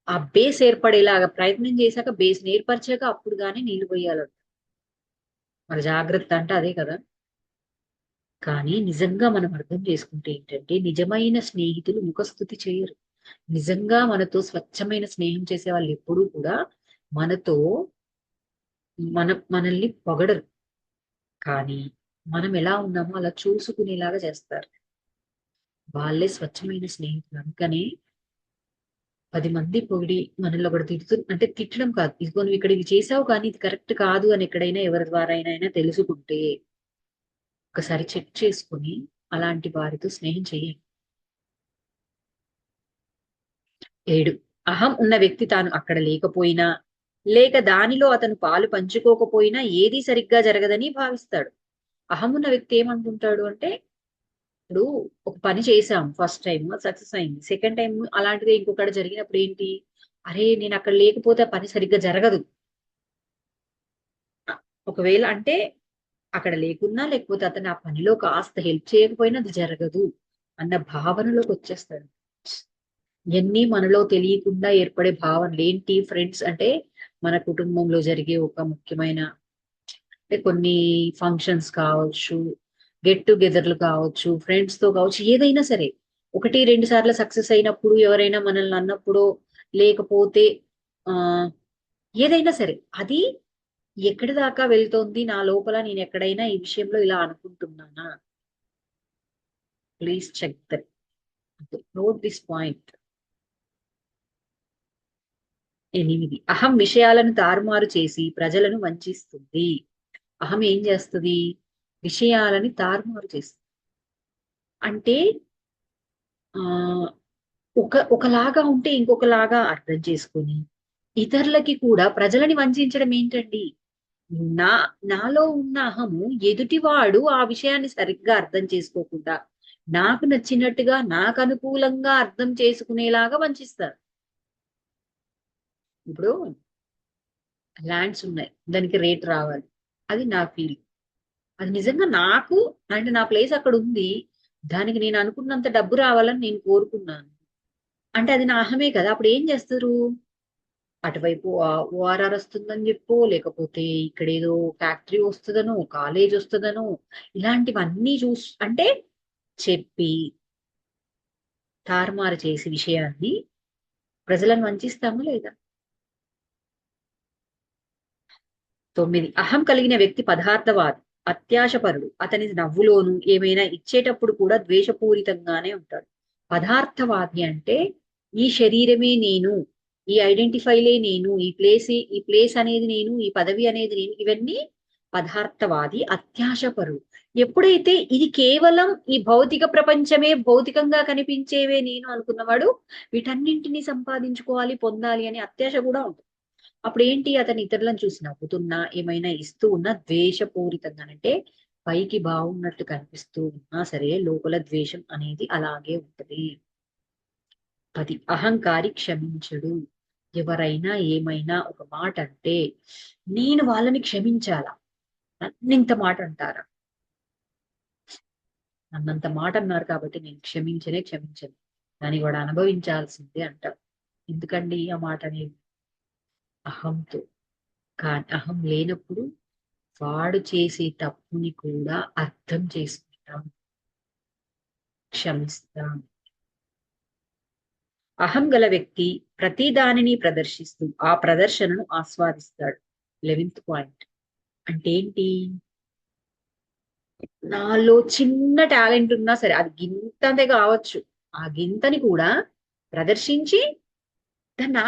ఆ బేస్ ఏర్పడేలాగా ప్రయత్నం చేశాక, బేస్ ఏర్పరిచాక అప్పుడు గానీ నీళ్లు పోయాలంట. మరి జాగ్రత్త అంటే అదే కదా. కానీ నిజంగా మనం అర్థం చేసుకుంటే ఏంటంటే, నిజమైన స్నేహితులు ముఖస్థుతి చేయరు. నిజంగా మనతో స్వచ్ఛమైన స్నేహం చేసే వాళ్ళు ఎప్పుడూ కూడా మనతో మనల్ని పొగడరు. కానీ మనం ఎలా ఉన్నామో అలా చూసుకునేలాగా చేస్తారు. వాళ్ళే స్వచ్ఛమైన స్నేహితులు. అందుకనే 10 మంది పొగిడి మనల్ని ఒకటి అంటే తిట్టడం కాదు, ఇదిగో నువ్వు ఇక్కడ ఇది చేసావు కానీ ఇది కరెక్ట్ కాదు అని ఎక్కడైనా ఎవరి ద్వారా అయినా తెలుసుకుంటే ఒకసారి చెక్ చేసుకుని అలాంటి వారితో స్నేహం చేయండి. 7, అహం ఉన్న వ్యక్తి తాను అక్కడ లేకపోయినా, లేక దానిలో అతను పాలు పంచుకోకపోయినా ఏదీ సరిగ్గా జరగదని భావిస్తాడు. అహం ఉన్న వ్యక్తి ఏమనుకుంటాడు అంటే, ఇప్పుడు ఒక పని చేసాం, ఫస్ట్ టైం సక్సెస్ అయింది, సెకండ్ టైం అలాంటిదే ఇంకొకటి జరిగినప్పుడు ఏంటి, అరే నేను అక్కడ లేకపోతే ఆ పని సరిగ్గా జరగదు. ఒకవేళ అంటే అక్కడ లేకున్నా, లేకపోతే అతను ఆ పనిలో కాస్త హెల్ప్ చేయకపోయినా అది జరగదు అన్న భావనలోకి వచ్చేస్తాడు. ఇవన్నీ మనలో తెలియకుండా ఏర్పడే భావనలు ఏంటి ఫ్రెండ్స్ అంటే, మన కుటుంబంలో జరిగే ఒక ముఖ్యమైన, అంటే కొన్ని ఫంక్షన్స్ కావచ్చు, గెట్ టుగెదర్లు కావచ్చు, ఫ్రెండ్స్ తో కావచ్చు, ఏదైనా సరే 1-2 సార్లు సక్సెస్ అయినప్పుడు, ఎవరైనా మనల్ని అన్నప్పుడు, లేకపోతే ఆ ఏదైనా సరే అది ఎక్కడి దాకా వెళ్తోంది నా లోపల? నేను ఎక్కడైనా ఈ విషయంలో ఇలా అనుకుంటున్నానా? Please check that. Note this point. 8, అహం విషయాలను తారుమారు చేసి ప్రజలను వంచిస్తుంది. అహం ఏం చేస్తుంది? విషయాలని తారుమారు చేస్తుంది. అంటే ఆ ఒకలాగా ఉంటే ఇంకొకలాగా అర్థం చేసుకొని ఇతరులకి కూడా ప్రజలని వంచడం ఏంటండి? నా నాలో ఉన్న అహము ఎదుటివాడు ఆ విషయాన్ని సరిగ్గా అర్థం చేసుకోకుండా నాకు నచ్చినట్టుగా నాకు అనుకూలంగా అర్థం చేసుకునేలాగా వంచిస్తారు. ఇప్పుడు ల్యాండ్స్ ఉన్నాయి, దానికి రేట్ రావాలి, అది నా ఫీల్. అది నిజంగా నాకు, అంటే నా ప్లేస్ అక్కడ ఉంది, దానికి నేను అనుకున్నంత డబ్బు రావాలని నేను కోరుకున్నాను అంటే అది నా అహమే కదా. అప్పుడు ఏం చేస్తారు? అటువైపు ఓఆర్ఆర్ వస్తుందని చెప్పు, లేకపోతే ఇక్కడ ఏదో ఫ్యాక్టరీ వస్తుందనో కాలేజ్ వస్తుందనో ఇలాంటివన్నీ అంటే చెప్పి తారుమారు చేసి విషయాన్ని ప్రజలను వంచిస్తామా లేదా? 9, అహం కలిగిన వ్యక్తి పదార్థవాది, అత్యాశపరుడు. అతని నవ్వులోను ఏమైనా ఇచ్చేటప్పుడు కూడా ద్వేషపూరితంగానే ఉంటాడు. పదార్థవాది అంటే ఈ శరీరమే నేను, ఈ ఐడెంటిఫైలే నేను, ఈ ప్లేస్ అనేది నేను, ఈ పదవి అనేది నేను, ఇవన్నీ పదార్థవాది. అత్యాశపరుడు ఎప్పుడైతే ఇది కేవలం ఈ భౌతిక ప్రపంచమే, భౌతికంగా కనిపించేవే నేను అనుకున్నవాడు వీటన్నింటినీ సంపాదించుకోవాలి, పొందాలి అని అత్యాశ కూడా ఉంటుంది. అప్పుడు ఏంటి? అతను ఇతరులను చూసి నవ్వుతున్నా, ఏమైనా ఇస్తూ ఉన్నా ద్వేషపూరితంగా, అంటే పైకి బాగున్నట్టు కనిపిస్తూ ఉన్నా సరే లోపల ద్వేషం అనేది అలాగే ఉంటది. 10, అహంకారి క్షమించడు. ఎవరైనా ఏమైనా ఒక మాట అంటే నేను వాళ్ళని క్షమించాలా, నన్నింత మాట అంటారా, నన్నంత మాట అన్నారు కాబట్టి నేను క్షమించను, దాన్ని కూడా అనుభవించాల్సిందే అంటారు. ఎందుకండి ఆ మాట అనేది? అహంతో. కానీ అహం లేనప్పుడు వాడు చేసే తప్పుని కూడా అర్థం చేసుకుంటాం, క్షమిస్తాం. అహం గల వ్యక్తి ప్రతి దానిని ప్రదర్శిస్తూ ఆ ప్రదర్శనను ఆస్వాదిస్తాడు. 11th పాయింట్ అంటే ఏంటి? నాలో చిన్న టాలెంట్ ఉన్నా సరే, అది గింతంతే కావచ్చు, ఆ గింతని కూడా ప్రదర్శించి దాన్ని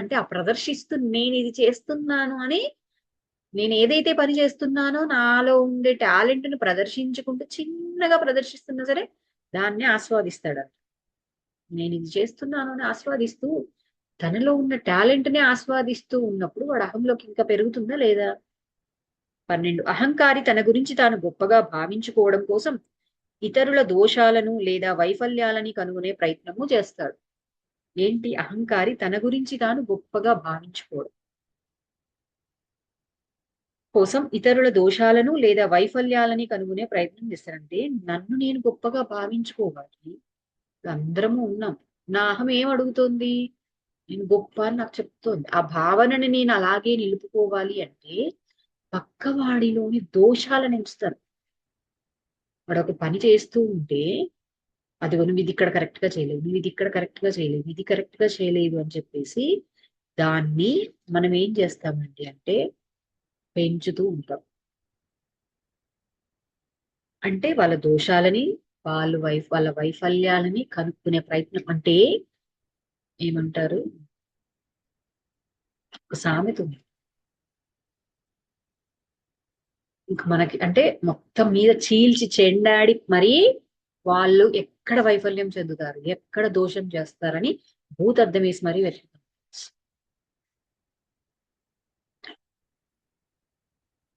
అంటే ఆ ప్రదర్శిస్తూ నేను ఇది చేస్తున్నాను అని, నేను ఏదైతే పని చేస్తున్నానో నాలో ఉండే టాలెంట్ ని ప్రదర్శించుకుంటూ చిన్నగా ప్రదర్శిస్తున్నా సరే దాన్ని ఆస్వాదిస్తాడు. నేను ఇది చేస్తున్నాను అని ఆస్వాదిస్తూ, తనలో ఉన్న టాలెంట్ ని ఆస్వాదిస్తూ ఉన్నప్పుడు వాడు అహంలోకి ఇంకా పెరుగుతుందా లేదా? 12, అహంకారి తన గురించి తాను గొప్పగా భావించుకోవడం కోసం ఇతరుల దోషాలను లేదా వైఫల్యాలని కనుగొనే ప్రయత్నము చేస్తాడు. ఏంటి? అహంకారి తన గురించి తాను గొప్పగా భావించుకోవడం కోసం ఇతరుల దోషాలను లేదా వైఫల్యాలని కనుగొనే ప్రయత్నం చేస్తారంటే, నన్ను నేను గొప్పగా భావించుకోవాలి, అందరము ఉన్నాం, నా అహం ఏం అడుగుతోంది? నేను గొప్ప అని నాకు చెప్తోంది. ఆ భావనని నేను అలాగే నిలుపుకోవాలి అంటే పక్కవాడిలోని దోషాలను ఎంచుతాను. వాడు ఒక పని చేస్తూ ఉంటే, అదిగో నువ్వు ఇది ఇక్కడ కరెక్ట్ గా చేయలేదు, నువ్వు ఇది ఇక్కడ కరెక్ట్ గా చేయలేదు, ఇది కరెక్ట్ గా చేయలేదు అని చెప్పేసి దాన్ని మనం ఏం చేస్తామండి అంటే పెంచుతూ ఉంటాం. అంటే వాళ్ళ దోషాలని, వాళ్ళ వైఫల్యాలని కనుక్కునే ప్రయత్నం. అంటే ఏమంటారు, ఒక సామెత ఉంది. ఇంక మనకి అంటే మొత్తం మీద చీల్చి చెండాడి మరి వాళ్ళు ఎక్కడ వైఫల్యం చెందుతారు, ఎక్కడ దోషం చేస్తారని భూతద్దం వేసి మరీ వెతుకుతాం.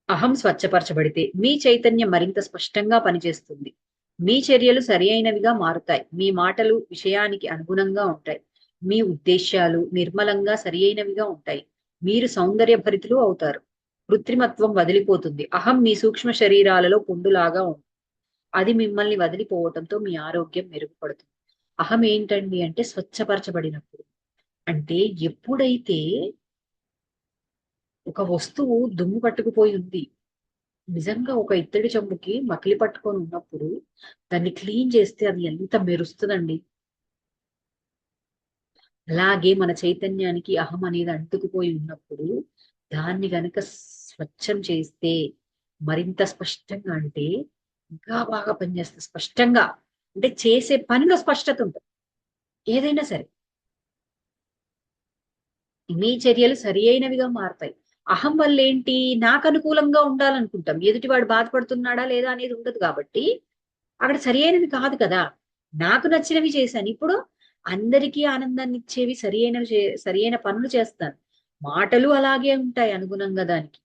అహం స్వచ్ఛపరచబడితే మీ చైతన్యం మరింత స్పష్టంగా పనిచేస్తుంది. మీ చర్యలు సరి అయినవిగా మారుతాయి. మీ మాటలు విషయానికి అనుగుణంగా ఉంటాయి. మీ ఉద్దేశ్యాలు నిర్మలంగా సరి అయినవిగా ఉంటాయి. మీరు సౌందర్య భరితులు అవుతారు. కృత్రిమత్వం వదిలిపోతుంది. అహం మీ సూక్ష్మ శరీరాలలో పుండులాగా ఉంటుంది. అది మిమ్మల్ని వదిలిపోవటంతో మీ ఆరోగ్యం మెరుగుపడుతుంది. అహం ఏంటండి అంటే స్వచ్ఛపరచబడినప్పుడు. అంటే ఎప్పుడైతే ఒక వస్తువు దుమ్ము పట్టుకుపోయి ఉంది, నిజంగా ఒక ఇత్తడి చెంబుకి మకిలి పట్టుకొని ఉన్నప్పుడు దాన్ని క్లీన్ చేస్తే అది ఎంత మెరుస్తుందండి. అలాగే మన చైతన్యానికి అహం అనేది అంటుకుపోయి ఉన్నప్పుడు దాన్ని గనక స్వచ్ఛం చేస్తే మరింత స్పష్టంగా, అంటే ఇంకా బాగా పనిచేస్తుంది స్పష్టంగా. అంటే చేసే పనిలో స్పష్టత ఉంటుంది ఏదైనా సరే. మీ చర్యలు సరి అయినవిగా మారతాయి. అహం వల్ల ఏంటి, నాకు అనుకూలంగా ఉండాలనుకుంటాం, ఎదుటివాడు బాధపడుతున్నాడా లేదా అనేది ఉండదు కాబట్టి అక్కడ సరి అయినవి కాదు కదా. నాకు నచ్చినవి చేశాను. ఇప్పుడు అందరికీ ఆనందాన్ని ఇచ్చేవి సరి అయిన పనులు చేస్తాను. మాటలు అలాగే ఉంటాయి అనుగుణంగా దానికి.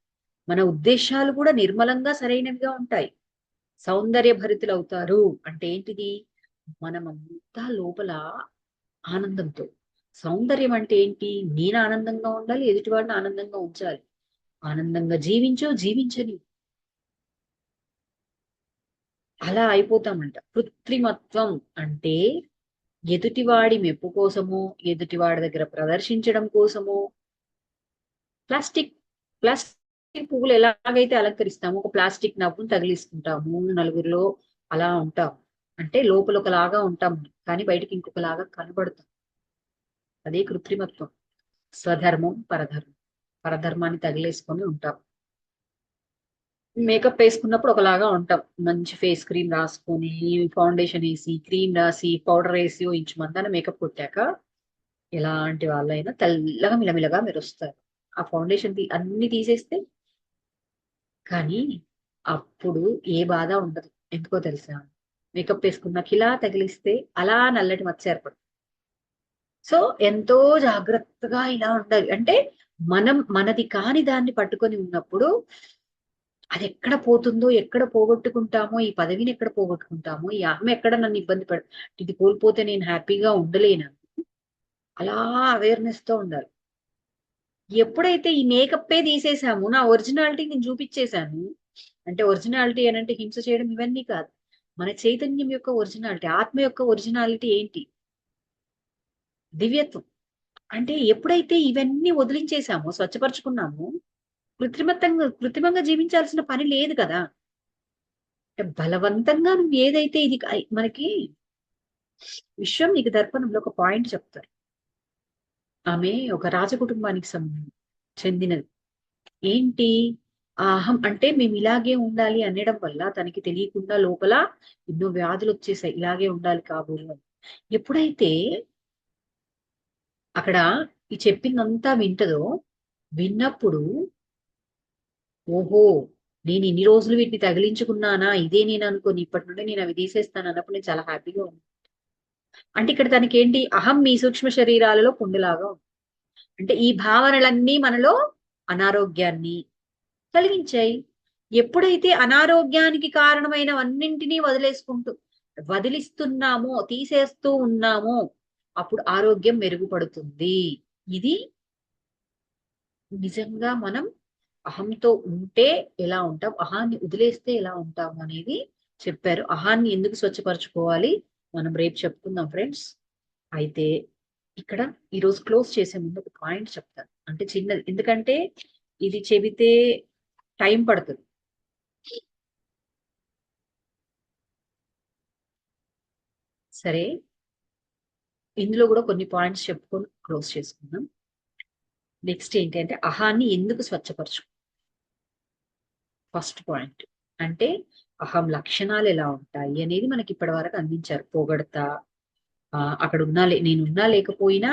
మన ఉద్దేశాలు కూడా నిర్మలంగా సరైనవిగా ఉంటాయి. సౌందర్య భరితులు అవుతారు అంటే ఏంటిది, మనమంతా లోపల ఆనందంతో. సౌందర్యం అంటే ఏంటి, నేను ఆనందంగా ఉండాలి, ఎదుటివాడిని ఆనందంగా ఉంచాలి. ఆనందంగా జీవించని అలా అయిపోతామంట. కృత్రిమత్వం అంటే ఎదుటివాడి మెప్పు కోసమో, ఎదుటివాడి దగ్గర ప్రదర్శించడం కోసమో, ప్లాస్టిక్ ప్లాస్టిక్ పువ్వులు ఎలాగైతే అలంకరిస్తామో, ఒక ప్లాస్టిక్ నవ్వును తగిలిస్తుంటాము నలుగురిలో, అలా ఉంటాం. అంటే లోపల ఒకలాగా ఉంటాం కానీ బయటికి ఇంకొకలాగా కనబడతాం. అదే కృత్రిమత్వం. స్వధర్మం పరధర్మం. పరధర్మాన్ని తగిలేసుకొని ఉంటాం. మేకప్ వేసుకున్నప్పుడు ఒకలాగా ఉంటాం, మంచి ఫేస్ క్రీమ్ రాసుకొని, ఫౌండేషన్ వేసి, క్రీమ్ రాసి, పౌడర్ వేసి ఓ ఇంచు మందాన మేకప్ కొట్టాక ఎలాంటి వాళ్ళైనా తెల్లగా మిలమిలగా మెరుస్తారు. ఆ ఫౌండేషన్ అన్ని తీసేస్తే కానీ అప్పుడు ఏ బాధ ఉండదు. ఎందుకో తెలుసా, మేకప్ వేసుకున్నాక ఇలా తగిలిస్తే అలా నల్లటి మచ్చ ఏర్పడుతుంది. సో ఎంతో జాగ్రత్తగా ఇలా ఉండాలి. అంటే మనం మనది కాని దాన్ని పట్టుకొని ఉన్నప్పుడు అది ఎక్కడ పోతుందో, ఎక్కడ పోగొట్టుకుంటామో, ఈ పదవిని ఎక్కడ పోగొట్టుకుంటామో, ఈ అహం ఎక్కడ నన్ను ఇబ్బంది ఇది కోల్పోతే నేను హ్యాపీగా ఉండలేను, అలా అవేర్నెస్ తో ఉండాలి. ఎప్పుడైతే ఈ మేకప్పే తీసేసాము, నా ఒరిజినాలిటీ నేను చూపించేశాను. అంటే ఒరిజినాలిటీ అని అంటే హింస చేయడం ఇవన్నీ కాదు. మన చైతన్యం యొక్క ఒరిజినాలిటీ, ఆత్మ యొక్క ఒరిజినాలిటీ ఏంటి, దివ్యత్వం. అంటే ఎప్పుడైతే ఇవన్నీ వదిలించేసామో, స్వచ్ఛపరుచుకున్నామో, కృత్రిమంగా జీవించాల్సిన పని లేదు కదా. అంటే బలవంతంగా నువ్వు ఏదైతే ఇది మనకి విశ్వం నీకు దర్పణంలో ఒక పాయింట్ చెప్తారు. ఆమె ఒక రాజకుటుంబానికి చెందినది. ఏంటి, ఆ అహం అంటే మేము ఇలాగే ఉండాలి అనడం వల్ల తనకి తెలియకుండా లోపల ఎన్నో వ్యాధులు వచ్చేసాయి, ఇలాగే ఉండాలి కాబోలు అని. ఎప్పుడైతే అక్కడ ఈ చెప్పిందంతా వింటదో, విన్నప్పుడు ఓహో, నేను ఇన్ని రోజులు వీటిని తగిలించుకున్నానా, ఇదే నేను అనుకోని ఇప్పటి నుండి నేను అవి తీసేస్తాను అన్నప్పుడు నేను చాలా హ్యాపీగా ఉన్నాను. అంటే ఇక్కడ తనకి ఏంటి, అహం మీ సూక్ష్మ శరీరాలలో పుండులాగా ఉంది. అంటే ఈ భావనలన్నీ మనలో అనారోగ్యాన్ని కలిగించాయి. ఎప్పుడైతే అనారోగ్యానికి కారణమైనవన్నింటినీ వదిలిస్తున్నామో, తీసేస్తూ ఉన్నామో, అప్పుడు ఆరోగ్యం మెరుగుపడుతుంది. ఇది నిజంగా మనం అహంతో ఉంటే ఎలా ఉంటాం, అహాన్ని వదిలేస్తే ఎలా ఉంటాం అనేది చెప్పారు. అహాన్ని ఎందుకు స్వచ్ఛపరచుకోవాలి మనం రేపు చెప్పుకుందాం ఫ్రెండ్స్. అయితే ఇక్కడ ఈరోజు క్లోజ్ చేసే ముందు ఒక పాయింట్ చెప్తాను, అంటే చిన్నది, ఎందుకంటే ఇది చెబితే టైం పడుతుంది. సరే, ఇందులో కూడా కొన్ని పాయింట్స్ చెప్పుకొని క్లోజ్ చేసుకుందాం. నెక్స్ట్ ఏంటి అంటే అహాన్ని ఎందుకు స్వచ్ఛపరచు. ఫస్ట్ పాయింట్ అంటే అహం లక్షణాలు ఎలా ఉంటాయి అనేది మనకి ఇప్పటి వరకు అందించారు. పొగడతా, అక్కడ నేనున్నా లేకపోయినా,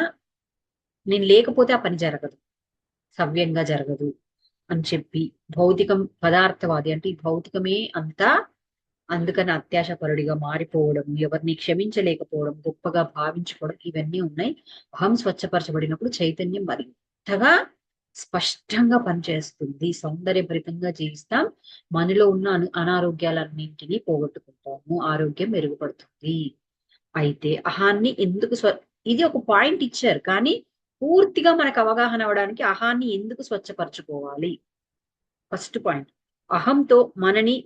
నేను లేకపోతే ఆ పని జరగదు, సవ్యంగా జరగదు అని చెప్పి, భౌతికం పదార్థవాది అంటే ఈ భౌతికమే అంతా, అందుకని అత్యాశపరుడిగా మారిపోవడం, ఎవరిని క్షమించలేకపోవడం, గొప్పగా భావించుకోవడం, ఇవన్నీ ఉన్నాయి. అహం స్వచ్ఛపరచబడినప్పుడు చైతన్యం మరింతగా స్పష్టంగా పనిచేస్తుంది, సౌందర్యభరితంగా జీవిస్తాం, మనలో ఉన్న అనారోగ్యాలన్నింటినీ పోగొట్టుకుంటాము, ఆరోగ్యం మెరుగుపడుతుంది. అయితే అహాన్ని ఎందుకు ఇది ఒక పాయింట్ ఇచ్చారు కానీ పూర్తిగా మనకు అవగాహన అవడానికి అహాన్ని ఎందుకు స్వచ్ఛపరచుకోవాలి. ఫస్ట్ పాయింట్, అహంతో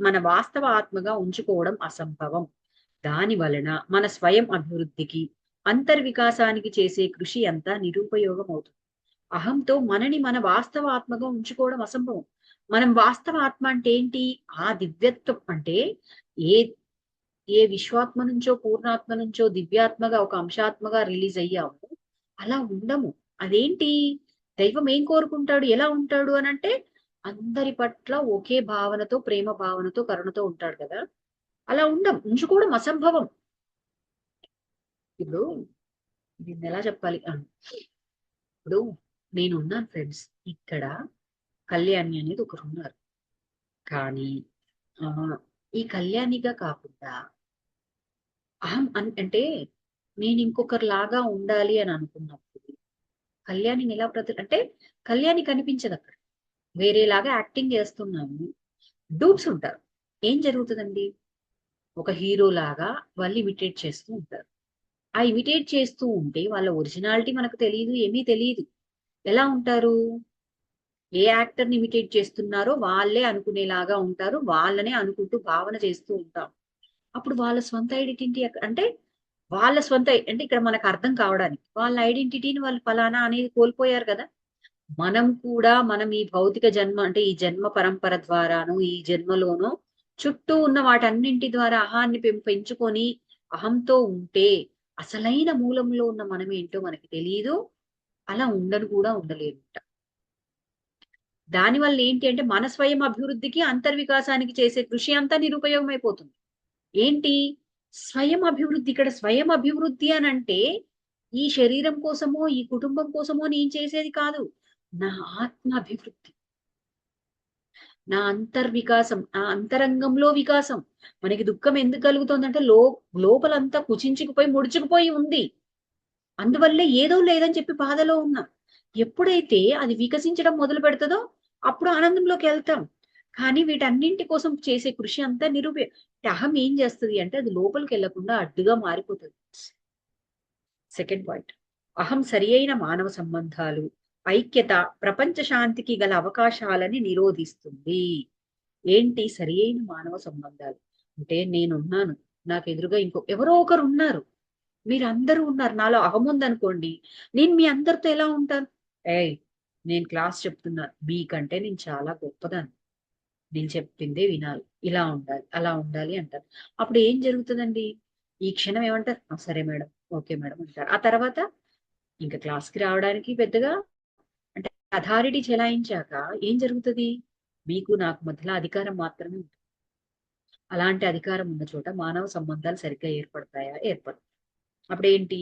మన వాస్తవ ఆత్మగా ఉంచుకోవడం అసంభవం. దాని వలన మన స్వయం అభివృద్ధికి, అంతర్వికాసానికి చేసే కృషి అంతా నిరుపయోగం అవుతుంది. అహంతో మన వాస్తవ ఆత్మగా ఉంచుకోవడం అసంభవం. మనం వాస్తవ ఆత్మ అంటే ఏంటి, ఆ దివ్యత్వం అంటే ఏ ఏ విశ్వాత్మ నుంచో, పూర్ణాత్మ నుంచో దివ్యాత్మగా ఒక అంశాత్మగా రిలీజ్ అయ్యాము, అలా ఉండము. అదేంటి, దైవం ఏం కోరుకుంటాడు, ఎలా ఉంటాడు అని అంటే అందరి పట్ల ఒకే భావనతో, ప్రేమ భావనతో, కరుణతో ఉంటాడు కదా. అలా ఉంచుకోవడం అసంభవం. ఇప్పుడు దీన్ని ఎలా చెప్పాలి ఇప్పుడు నేనున్నాను ఫ్రెండ్స్, ఇక్కడ కళ్యాణి అనేది ఒకరు ఉన్నారు. కానీ ఆ ఈ కళ్యాణిగా కాకుండా అంటే నేను ఇంకొకరు లాగా ఉండాలి అని అనుకున్నప్పుడు కళ్యాణిని ఎలా అంటే కళ్యాణి కనిపించదు అక్కడ, వేరేలాగా యాక్టింగ్ చేస్తున్నాము. డూప్స్ ఉంటారు. ఏం జరుగుతుందండి? ఒక హీరో లాగా వాళ్ళు ఇమిటేట్ చేస్తూ ఉంటారు. ఆ ఇమిటేట్ చేస్తూ ఉంటే వాళ్ళ ఒరిజినాలిటీ మనకు తెలియదు, ఏమీ తెలియదు. ఎలా ఉంటారు? ఏ యాక్టర్ ని ఇమిటేట్ చేస్తున్నారో వాళ్ళే అనుకునేలాగా ఉంటారు, వాళ్ళనే అనుకుంటూ భావన చేస్తూ ఉంటాం. అప్పుడు వాళ్ళ స్వంత ఐడెంటిటీ అంటే వాళ్ళ స్వంత అంటే ఇక్కడ మనకు అర్థం కావడానికి వాళ్ళ ఐడెంటిటీని వాళ్ళు ఫలానా అనేది కోల్పోయారు కదా. మనం కూడా మనం ఈ భౌతిక జన్మ అంటే ఈ జన్మ పరంపర ద్వారాను ఈ జన్మలోనూ చుట్టూ ఉన్న వాటన్నింటి ద్వారా అహాన్ని పెంచుకొని అహంతో ఉంటే అసలైన మూలంలో ఉన్న మనం ఏంటో మనకి తెలియదు. అలా ఉండను కూడా ఉండలేదు. దానివల్ల ఏంటి అంటే మన స్వయం అభివృద్ధికి అంతర్వికాసానికి చేసే కృషి అంతా నిరుపయోగమైపోతుంది. ఏంటి స్వయం అభివృద్ధి? ఇక్కడ స్వయం అభివృద్ధి అని అంటే ఈ శరీరం కోసమో ఈ కుటుంబం కోసమో నేను చేసేది కాదు. నా ఆత్మ అభివృద్ధి, నా అంతర్వికాసం, నా అంతరంగంలో వికాసం. మనకి దుఃఖం ఎందుకు కలుగుతుందంటే లోపలంతా కుచించుకుపోయి ముడుచుకుపోయి ఉంది. అందువల్లే ఏదో లేదని చెప్పి బాధలో ఉన్నాం. ఎప్పుడైతే అది వికసించడం మొదలు పెడుతుందో అప్పుడు ఆనందంలోకి వెళ్తాం. కానీ వీటన్నింటి కోసం చేసే కృషి అంతా అహం ఏం చేస్తుంది అంటే అది లోపలికి వెళ్లకుండా అడ్డుగా మారిపోతుంది. సెకండ్ పాయింట్, అహం సరి అయిన మానవ సంబంధాలు, ఐక్యత, ప్రపంచ శాంతికి గల అవకాశాలని నిరోధిస్తుంది. ఏంటి సరి అయిన మానవ సంబంధాలు అంటే నేనున్నాను, నాకు ఎదురుగా ఎవరో ఒకరు ఉన్నారు, మీరందరూ ఉన్నారు, నాలో అహం ఉందనుకోండి, నేను మీ అందరితో ఎలా ఉంటాను? ఏయ్, నేను క్లాస్ చెప్తున్నా, మీకంటే నేను చాలా గొప్పదాన్ని, నేను చెప్పిందే వినాలి, ఇలా ఉండాలి, అలా ఉండాలి అంటారు. అప్పుడు ఏం జరుగుతుందండి? ఈ క్షణం ఏమంటారు? సరే మేడం, ఓకే మేడం అంటారు. ఆ తర్వాత ఇంకా క్లాస్కి రావడానికి పెద్దగా అంటే అథారిటీ చెలాయించాక ఏం జరుగుతుంది? మీకు నాకు మధ్యలో అధికారం మాత్రమే ఉంటుంది. అలాంటి అధికారం ఉన్న చోట మానవ సంబంధాలు సరిగ్గా ఏర్పడతాయా? ఏర్పడతాయి. అప్పుడేంటి?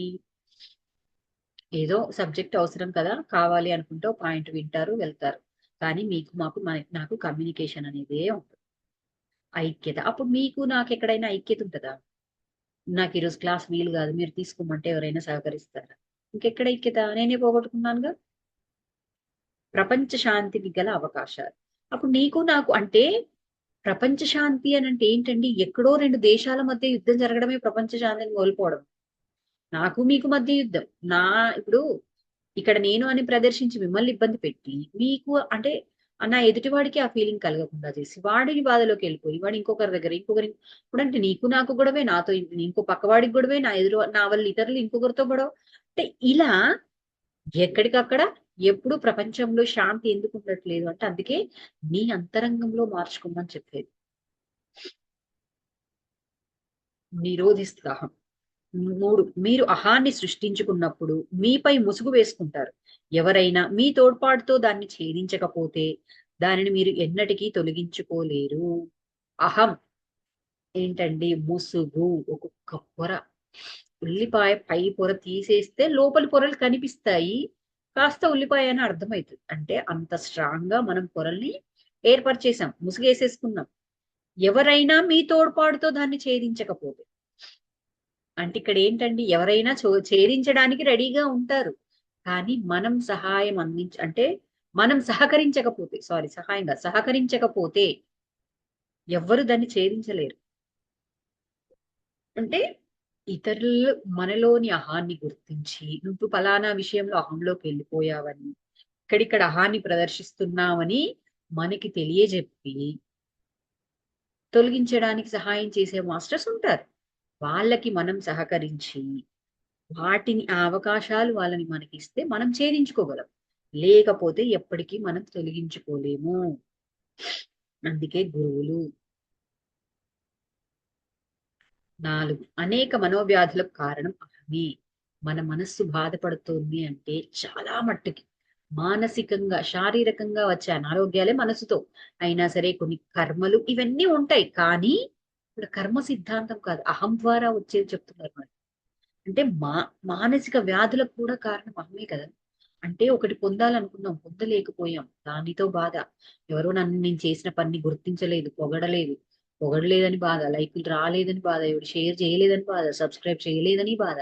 ఏదో సబ్జెక్ట్ అవసరం కదా, కావాలి అనుకుంటే పాయింట్ వింటారు, వెళ్తారు. కానీ మీకు మాకు నాకు కమ్యూనికేషన్ అనేది ఉంటుంది, ఐక్యత. అప్పుడు మీకు నాకు ఎక్కడైనా ఐక్యత ఉంటుందా? నాకు ఈరోజు క్లాస్ వీలు కాదు, మీరు తీసుకోమంటే ఎవరైనా సహకరిస్తారా? ఇంకెక్కడ ఐక్యత? నేనే పోగొట్టుకున్నానుగా. ప్రపంచ శాంతికి గల అవకాశాలు. అప్పుడు నీకు నాకు అంటే ప్రపంచ శాంతి అని అంటే ఏంటండి? ఎక్కడో రెండు దేశాల మధ్య యుద్ధం జరగడమే ప్రపంచ శాంతిని కోల్పోవడం. నాకు మీకు మధ్య యుద్ధం. ఇప్పుడు ఇక్కడ నేను అని ప్రదర్శించి మిమ్మల్ని ఇబ్బంది పెట్టి మీకు అంటే నా ఎదుటివాడికి ఆ ఫీలింగ్ కలగకుండా చేసి వాడిని బాధలోకి వెళ్ళిపోయి వాడు ఇంకొకరి దగ్గర ఇప్పుడు అంటే నీకు నాకు గొడవే, నాతో ఇంకో పక్కవాడికి గొడవే, నా వల్ల ఇతరులు ఇంకొకరితో గొడవ. అంటే ఇలా ఎక్కడికక్కడ ఎప్పుడు ప్రపంచంలో శాంతి ఎందుకు ఉండట్లేదు అంటే అందుకే నీ అంతరంగంలో మార్చుకోమని చెప్పేది. నిరోధిస్తుంది అహం. 3, మీరు అహాన్ని సృష్టించుకున్నప్పుడు మీపై ముసుగు వేసుకుంటారు. ఎవరైనా మీ తోడ్పాటుతో దాన్ని ఛేదించకపోతే దానిని మీరు ఎన్నటికీ తొలగించుకోలేరు. అహం ఏంటండి? ముసుగు, ఒక్కొక్క పొర. ఉల్లిపాయ పై పొర తీసేస్తే లోపలి పొరలు కనిపిస్తాయి, కాస్త ఉల్లిపాయ అని అర్థమవుతుంది. అంటే అంత స్ట్రాంగ్ గా మనం పొరల్ని ఏర్పరిచేసాం, ముసుగేసేసుకున్నాం. ఎవరైనా మీ తోడ్పాటుతో దాన్ని ఛేదించకపోతే అంటే ఇక్కడ ఏంటండి? ఎవరైనా ఛేదించడానికి రెడీగా ఉంటారు, కానీ మనం సహాయం అంటే మనం సహకరించకపోతే, సహకరించకపోతే ఎవ్వరు దాన్ని ఛేదించలేరు. అంటే ఇతరులు మనలోని అహాన్ని గుర్తించి నువ్వు ఫలానా విషయంలో అహంలోకి వెళ్ళిపోయావని, ఇక్కడిక్కడ అహాన్ని ప్రదర్శిస్తున్నావని మనకి తెలియజెప్పి తొలగించడానికి సహాయం చేసే మాస్టర్స్ ఉంటారు. వాళ్ళకి మనం సహకరించి వాటిని ఆ అవకాశాలు వాళ్ళని మనకి ఇస్తే మనం ఛేదించుకోగలం, లేకపోతే ఎప్పటికీ మనం తొలగించుకోలేము. అందుకే గురువులు. 4, అనేక మనోవ్యాధులకు కారణం అహమే. మన మనస్సు బాధపడుతోంది అంటే చాలా మట్టుకి మానసికంగా శారీరకంగా వచ్చే అనారోగ్యాలే మనసుతో అయినా సరే కొన్ని కర్మలు ఇవన్నీ ఉంటాయి. కానీ ఇక్కడ కర్మ సిద్ధాంతం కాదు, అహం ద్వారా వచ్చేది చెప్తున్నారు మరి. అంటే మానసిక వ్యాధులకు కూడా కారణం అహమే కదా. అంటే ఒకటి పొందాలనుకున్నాం, పొందలేకపోయాం, దానితో బాధ. ఎవరో నన్ను నేను చేసిన పని గుర్తించలేదు, పొగడలేదని బాధ, లైకులు రాలేదని బాధ, ఎవరు షేర్ చేయలేదని బాధ, సబ్స్క్రైబ్ చేయలేదని బాధ.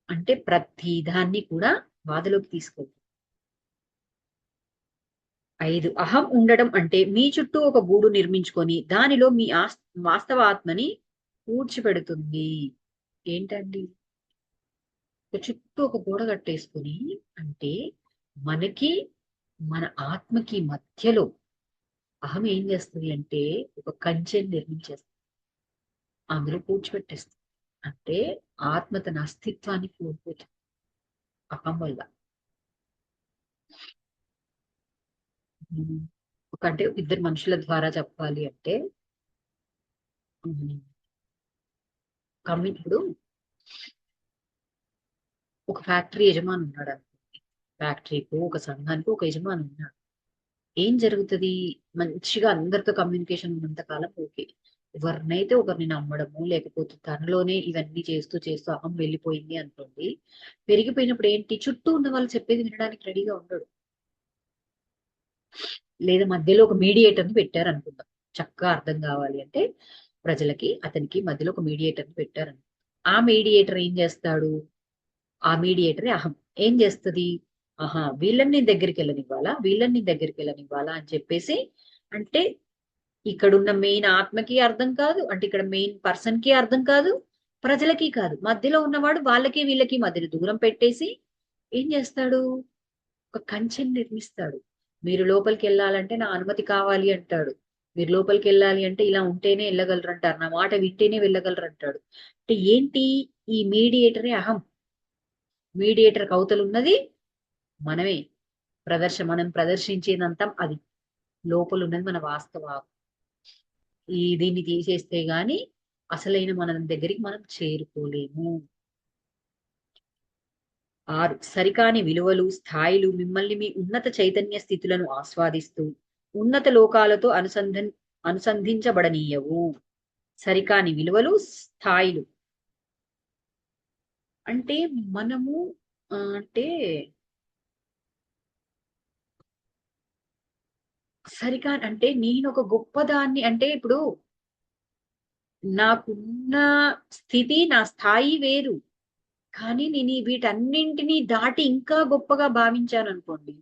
అంటే ప్రతి దాన్ని కూడా బాధలోకి తీసుకోవద్దు. 5 అహం ఉండడం అంటే మీ చుట్టూ ఒక గూడు నిర్మించుకొని దానిలో మీ వాస్తవ ఆత్మని పూడ్చిపెడుతుంది. ఏంటండి? ఒక చుట్టూ ఒక గోడ కట్టేసుకుని, అంటే మనకి మన ఆత్మకి మధ్యలో అహం ఏం చేస్తుంది అంటే ఒక కంచెని నిర్మించేస్తుంది, అందులో పూడ్చిపెట్టేస్తుంది. అంటే ఆత్మ తన అస్తిత్వాన్ని కోల్పోతుంది అహం వల్ల. ఉమ్, ఒక అంటే ఇద్దరు మనుషుల ద్వారా చెప్పాలి అంటే ఇప్పుడు ఒక ఫ్యాక్టరీ యజమాని ఉన్నాడు అనుకోండి. ఫ్యాక్టరీకి ఒక సంఘానికి ఒక యజమాని ఉన్నాడు. ఏం జరుగుతుంది? మంచిగా అందరితో కమ్యూనికేషన్ ఉన్నంత కాలం ఓకే. ఎవరినైతే ఒకరిని నమ్మడము, లేకపోతే తనలోనే ఇవన్నీ చేస్తూ చేస్తూ అహం వెళ్ళిపోయింది అనుకోండి, పెరిగిపోయినప్పుడు ఏంటి, చుట్టూ ఉన్న వాళ్ళు చెప్పేది వినడానికి రెడీగా ఉండడు. లేదా మధ్యలో ఒక మీడియేటర్ ని పెట్టారు అనుకుందాం, చక్కగా అర్థం కావాలి అంటే ప్రజలకి అతనికి మధ్యలో ఒక మీడియేటర్ ని పెట్టారు. ఆ మీడియేటర్ ఏం చేస్తాడు? ఆ మీడియేటర్ అహం ఏం చేస్తుంది? ఆహా, వీళ్ళని దగ్గరికి వెళ్ళనివ్వాలా అని చెప్పేసి, అంటే ఇక్కడున్న మెయిన్ ఆత్మకి అర్థం కాదు, అంటే ఇక్కడ మెయిన్ పర్సన్ కి అర్థం కాదు, ప్రజలకి కాదు, మధ్యలో ఉన్నవాడు వాళ్ళకి వీళ్ళకి మధ్యలో దూరం పెట్టేసి ఏం చేస్తాడు? ఒక కంచెని నిర్మిస్తాడు. మీరు లోపలికి వెళ్ళాలంటే నా అనుమతి కావాలి అంటాడు. మీరు లోపలికి వెళ్ళాలి అంటే ఇలా ఉంటేనే వెళ్ళగలరు అంటారు, నా మాట వింటేనే వెళ్ళగలరు అంటాడు. అంటే ఏంటి? ఈ మీడియేటరే అహం. మీడియేటర్ అవతల ఉన్నది మనమే. మనం ప్రదర్శించేదంతా అది. లోపల ఉన్నది మన వాస్తవ. దీన్ని తీసేస్తే గాని అసలైన మన దగ్గరికి మనం చేరుకోలేము. 6 సరికాని విలువలు స్థాయిలు మిమ్మల్ని మీ ఉన్నత చైతన్య స్థితులను ఆస్వాదిస్తూ ఉన్నత లోకాలతో అనుసంధించబడనీయవు. సరికాని విలువలు స్థాయిలు అంటే మనము అంటే సరికా అంటే నేను ఒక గొప్పదాన్ని అంటే ఇప్పుడు నాకున్న స్థితి నా స్థాయి వేరు. కానీ నేను వీటన్నింటినీ దాటి ఇంకా గొప్పగా భావించాను అనుకోండి,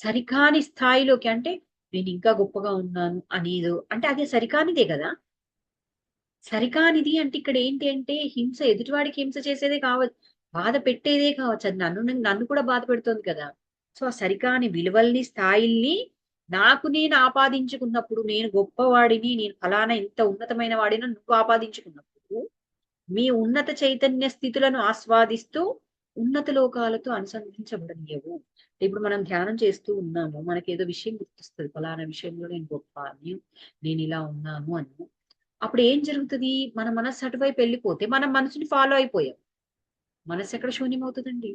సరికాని స్థాయిలోకి, అంటే నేను ఇంకా గొప్పగా ఉన్నాను అనేది, అంటే అదే సరికానిదే కదా. సరికానిది అంటే ఇక్కడ ఏంటి అంటే హింస, ఎదుటివాడికి హింస చేసేదే కావచ్చు, బాధ పెట్టేదే కావచ్చు, అది నన్ను కూడా బాధ పెడుతుంది కదా. సో ఆ సరికాని విలువల్ని స్థాయిల్ని నాకు నేను ఆపాదించుకున్నప్పుడు, నేను గొప్పవాడిని, నేను ఫలానా ఇంత ఉన్నతమైన వాడిని నువ్వు ఆపాదించుకున్నప్పుడు, మీ ఉన్నత చైతన్య స్థితులను ఆస్వాదిస్తూ ఉన్నత లోకాలతో అనుసంధించబడనియవు. ఇప్పుడు మనం ధ్యానం చేస్తూ ఉన్నాము, మనకేదో విషయం గుర్తిస్తుంది, ఫలానా విషయంలో నేను గొప్ప అని, నేను ఇలా ఉన్నాను అని. అప్పుడు ఏం జరుగుతుంది? మన మనస్సు అటువైపు వెళ్ళిపోతే మనం మనసుని ఫాలో అయిపోయాం. మనస్సు ఎక్కడ శూన్యం అవుతుందండి?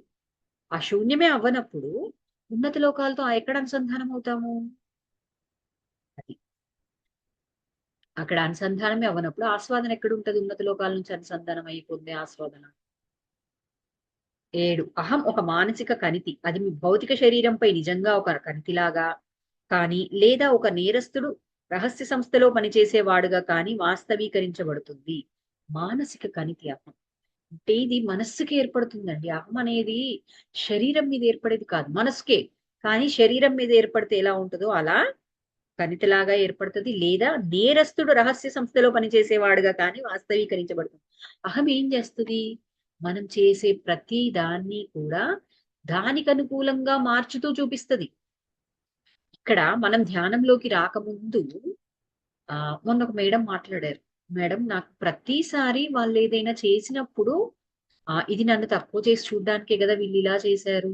ఆ శూన్యమే అవ్వనప్పుడు ఉన్నత లోకాలతో ఎక్కడ అనుసంధానం అవుతాము? అది అక్కడ అనుసంధానమే అవ్వనప్పుడు ఆస్వాదన ఎక్కడ ఉంటది? ఉన్నత లోకాల నుంచి అనుసంధానం అయిపోతుంది ఆస్వాదన. 7 అహం ఒక మానసిక కణితి. అది మీ భౌతిక శరీరంపై నిజంగా ఒక కణితిలాగా కానీ, లేదా ఒక నేరస్తుడు రహస్య సంస్థలో పనిచేసేవాడుగా కానీ వాస్తవీకరించబడుతుంది. మానసిక కణితి అహం అంటే ఇది మనస్సుకి ఏర్పడుతుందండి. అహం అనేది శరీరం మీద ఏర్పడేది కాదు, మనసుకే. కానీ శరీరం మీద ఏర్పడితే ఎలా ఉంటుందో అలా కణితిలాగా ఏర్పడుతుంది, లేదా నేరస్తుడు రహస్య సంస్థలో పనిచేసేవాడుగా కానీ వాస్తవీకరించబడుతుంది. అహం ఏం చేస్తుంది? మనం చేసే ప్రతి దాన్ని కూడా దానికి అనుకూలంగా మార్చుతూ చూపిస్తుంది. ఇక్కడ మనం ధ్యానంలోకి రాకముందు మొన్న ఒక మేడం మాట్లాడారు. మేడం, నాకు ప్రతిసారి వాళ్ళు ఏదైనా చేసినప్పుడు ఇది నన్ను తక్కువ చేసి చూడ్డానికే కదా వీళ్ళు ఇలా చేశారు,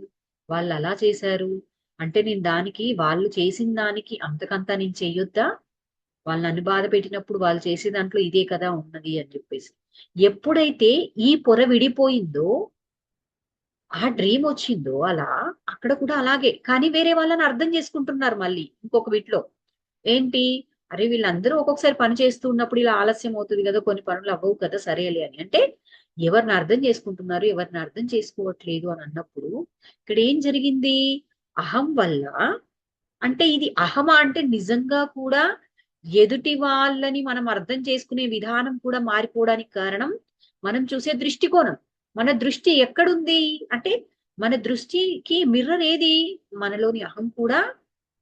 వాళ్ళు అలా చేశారు, అంటే నేను దానికి, వాళ్ళు చేసిన దానికి అంతకంతా నేను చెయ్యొద్దా? వాళ్ళు నన్ను బాధ పెట్టినప్పుడు వాళ్ళు చేసే దాంట్లో ఇదే కదా ఉన్నది అని చెప్పేసి. ఎప్పుడైతే ఈ పొర విడిపోయిందో ఆ డ్రీమ్ వచ్చిందో అలా అక్కడ కూడా అలాగే, కానీ వేరే వాళ్ళని అర్థం చేసుకుంటున్నారు మళ్ళీ ఇంకొక వీటిలో. ఏంటి, అరే వీళ్ళందరూ ఒక్కొక్కసారి పని చేస్తూ ఉన్నప్పుడు ఇలా ఆలస్యం అవుతుంది కదా, కొన్ని పనులు అవ్వవు కదా, సరేలే అని. అంటే ఎవరిని అర్థం చేసుకుంటున్నారు, ఎవరిని అర్థం చేసుకోవట్లేదు అని అన్నప్పుడు ఇక్కడ ఏం జరిగింది? అహం వల్ల. అంటే ఇది అహమా అంటే నిజంగా కూడా ఎదుటి వాళ్ళని మనం అర్థం చేసుకునే విధానం కూడా మారిపోవడానికి కారణం మనం చూసే దృష్టికోణం. మన దృష్టి ఎక్కడుంది అంటే, మన దృష్టికి మిర్రర్ ఏది? మనలోని అహం కూడా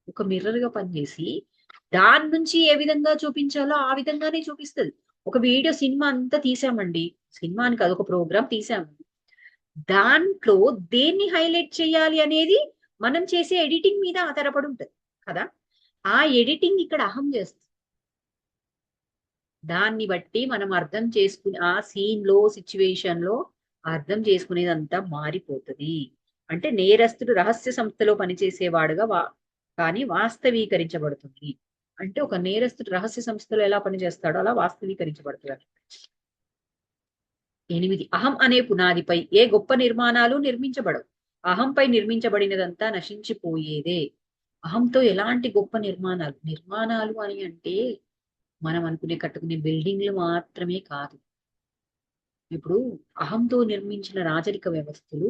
ఒక మిర్రర్ గా పనిచేసి దాని నుంచి ఏ విధంగా చూపించాలో ఆ విధంగానే చూపిస్తుంది. ఒక వీడియో సినిమా అంతా తీసామండి, సినిమా అని కాదు, ఒక ప్రోగ్రామ్ తీసాము, దాంట్లో దేన్ని హైలైట్ చేయాలి అనేది మనం చేసే ఎడిటింగ్ మీద ఆధారపడి ఉంటుంది కదా. ఆ ఎడిటింగ్ ఇక్కడ అహం చేస్తుంది. దాన్ని బట్టి మనం అర్థం చేసుకుని ఆ సీన్ లో సిచ్యువేషన్ లో అర్థం చేసుకునేదంతా మారిపోతుంది. అంటే నేరస్తుడు రహస్య సంస్థలో పనిచేసేవాడుగా కానీ వాస్తవీకరించబడుతుంది. అంటే ఒక నేరస్తుడు రహస్య సంస్థలో ఎలా పనిచేస్తాడో అలా వాస్తవీకరించబడుతుంది. 8, అహం అనే పునాదిపై ఏ గొప్ప నిర్మాణాలు నిర్మించబడవు. అహంపై నిర్మించబడినదంతా నశించిపోయేదే. అహంతో ఎలాంటి గొప్ప నిర్మాణాలు నిర్మాణాలు అని అంటే మనం అనుకునే కట్టుకునే బిల్డింగ్లు మాత్రమే కాదు. ఇప్పుడు అహంతో నిర్మించిన రాజరిక వ్యవస్థలు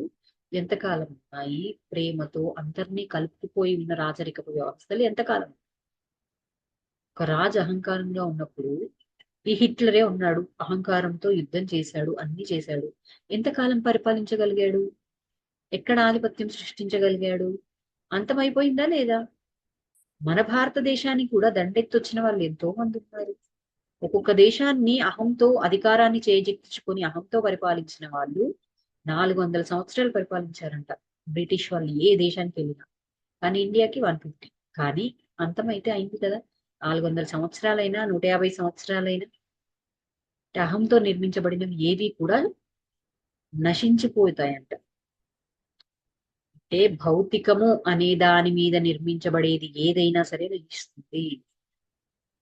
ఎంతకాలం ఉన్నాయి? ప్రేమతో అందరినీ కలుపుకుపోయి ఉన్న రాజరిక వ్యవస్థలు ఎంతకాలం? ఒక రాజు అహంకారంగా ఉన్నప్పుడు, ఈ హిట్లరే ఉన్నాడు, అహంకారంతో యుద్ధం చేశాడు, అన్ని చేశాడు, ఎంతకాలం పరిపాలించగలిగాడు? ఎక్కడ ఆధిపత్యం సృష్టించగలిగాడు? అంతమైపోయిందా లేదా? మన భారతదేశానికి కూడా దండెత్తొచ్చిన వాళ్ళు ఎంతో మంది ఉన్నారు. ఒక్కొక్క దేశాన్ని అహంతో అధికారాన్ని చేజిక్కించుకొని అహంతో పరిపాలించిన వాళ్ళు 400 సంవత్సరాలు పరిపాలించారంట. బ్రిటిష్ వాళ్ళు ఏ దేశానికి వెళ్ళినా. కానీ ఇండియాకి 150. కానీ అంతమైతే అయింది కదా. 400 సంవత్సరాలైనా 150 సంవత్సరాలైనా అహంతో నిర్మించబడినవి ఏవి కూడా నశించిపోతాయంట. అంటే భౌతికము అనే దాని మీద నిర్మించబడేది ఏదైనా సరే నశిస్తుంది.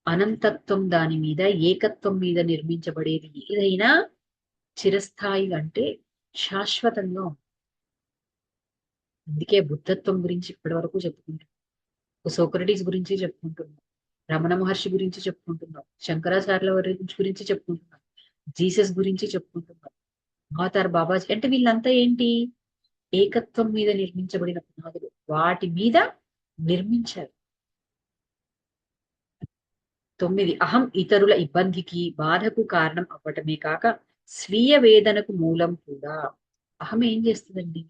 అనంతత్వం దాని మీద, ఏకత్వం మీద నిర్మించబడేది ఏదైనా చిరస్థాయి అంటే శాశ్వతంగా ఉంటుంది. అందుకే బుద్ధత్వం గురించి ఇప్పటి వరకు చెప్పుకుంటున్నాం, సోక్రటీస్ గురించి చెప్పుకుంటున్నాం, రమణ మహర్షి గురించి చెప్పుకుంటున్నాం, శంకరాచార్యుల వారి గురించి చెప్పుకుంటున్నాం, జీసస్ గురించి చెప్పుకుంటున్నాం, అవతార్ బాబాజీ. అంటే వీళ్ళంతా ఏంటి? ఏకత్వం మీద నిర్మించబడిన పునాదులు, వాటి మీద నిర్మించారు. 9, అహం ఇతరుల ఇబ్బందికి బాధకు కారణం అవ్వటమే కాక స్వీయ వేదనకు మూలం కూడా. అహం ఏం చేస్తుందండి?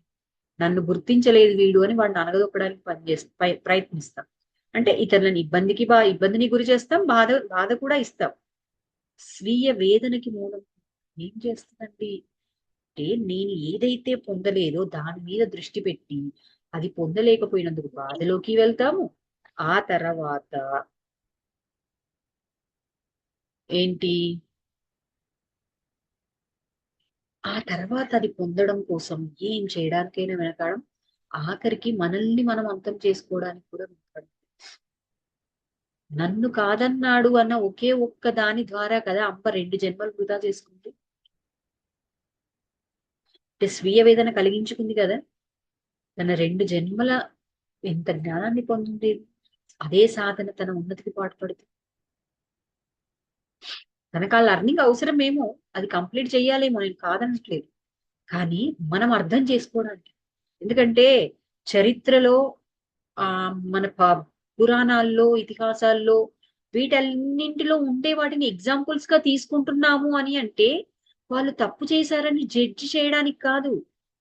నన్ను గుర్తించలేదు వీడు అని వాడిని అనగదొక్కడానికి ప్రయత్నిస్తాం. అంటే ఇతరులను ఇబ్బందిని గురి చేస్తాం, బాధ బాధ కూడా ఇస్తాం. స్వీయ వేదనకి మూలం ఏం చేస్తుందండి అంటే, నేను ఏదైతే పొందలేదో దాని మీద దృష్టి పెట్టి అది పొందలేకపోయినందుకు బాధలోకి వెళ్తాము. ఆ తర్వాత ఏంటి, ఆ తర్వాత అది పొందడం కోసం ఏం చేయడానికైనా వెనకాడం, ఆఖరికి మనల్ని మనం అంతం చేసుకోవడానికి కూడా వెనకాడం. నన్ను కాదన్నాడు అన్న ఒకే ఒక్క దాని ద్వారా కదా అమ్మ 2 జన్మలు వృధా చేసుకుంది. అంటే స్వీయ వేదన కలిగించుకుంది కదా. తన 2 జన్మల ఎంత జ్ఞానాన్ని పొందింది. అదే సాధన తన ఉన్నతికి పాటుపడుతుంది. తనకు ఆ లర్నింగ్ అవసరమేమో, అది కంప్లీట్ చెయ్యాలేమో, నేను కాదనట్లేదు. కానీ మనం అర్థం చేసుకోవడానికి. ఎందుకంటే చరిత్రలో ఆ మన పురాణాల్లో, ఇతిహాసాల్లో వీటన్నింటిలో ఉండే వాటిని ఎగ్జాంపుల్స్ గా తీసుకుంటున్నాము అని అంటే వాళ్ళు తప్పు చేశారని జడ్జి చేయడానికి కాదు,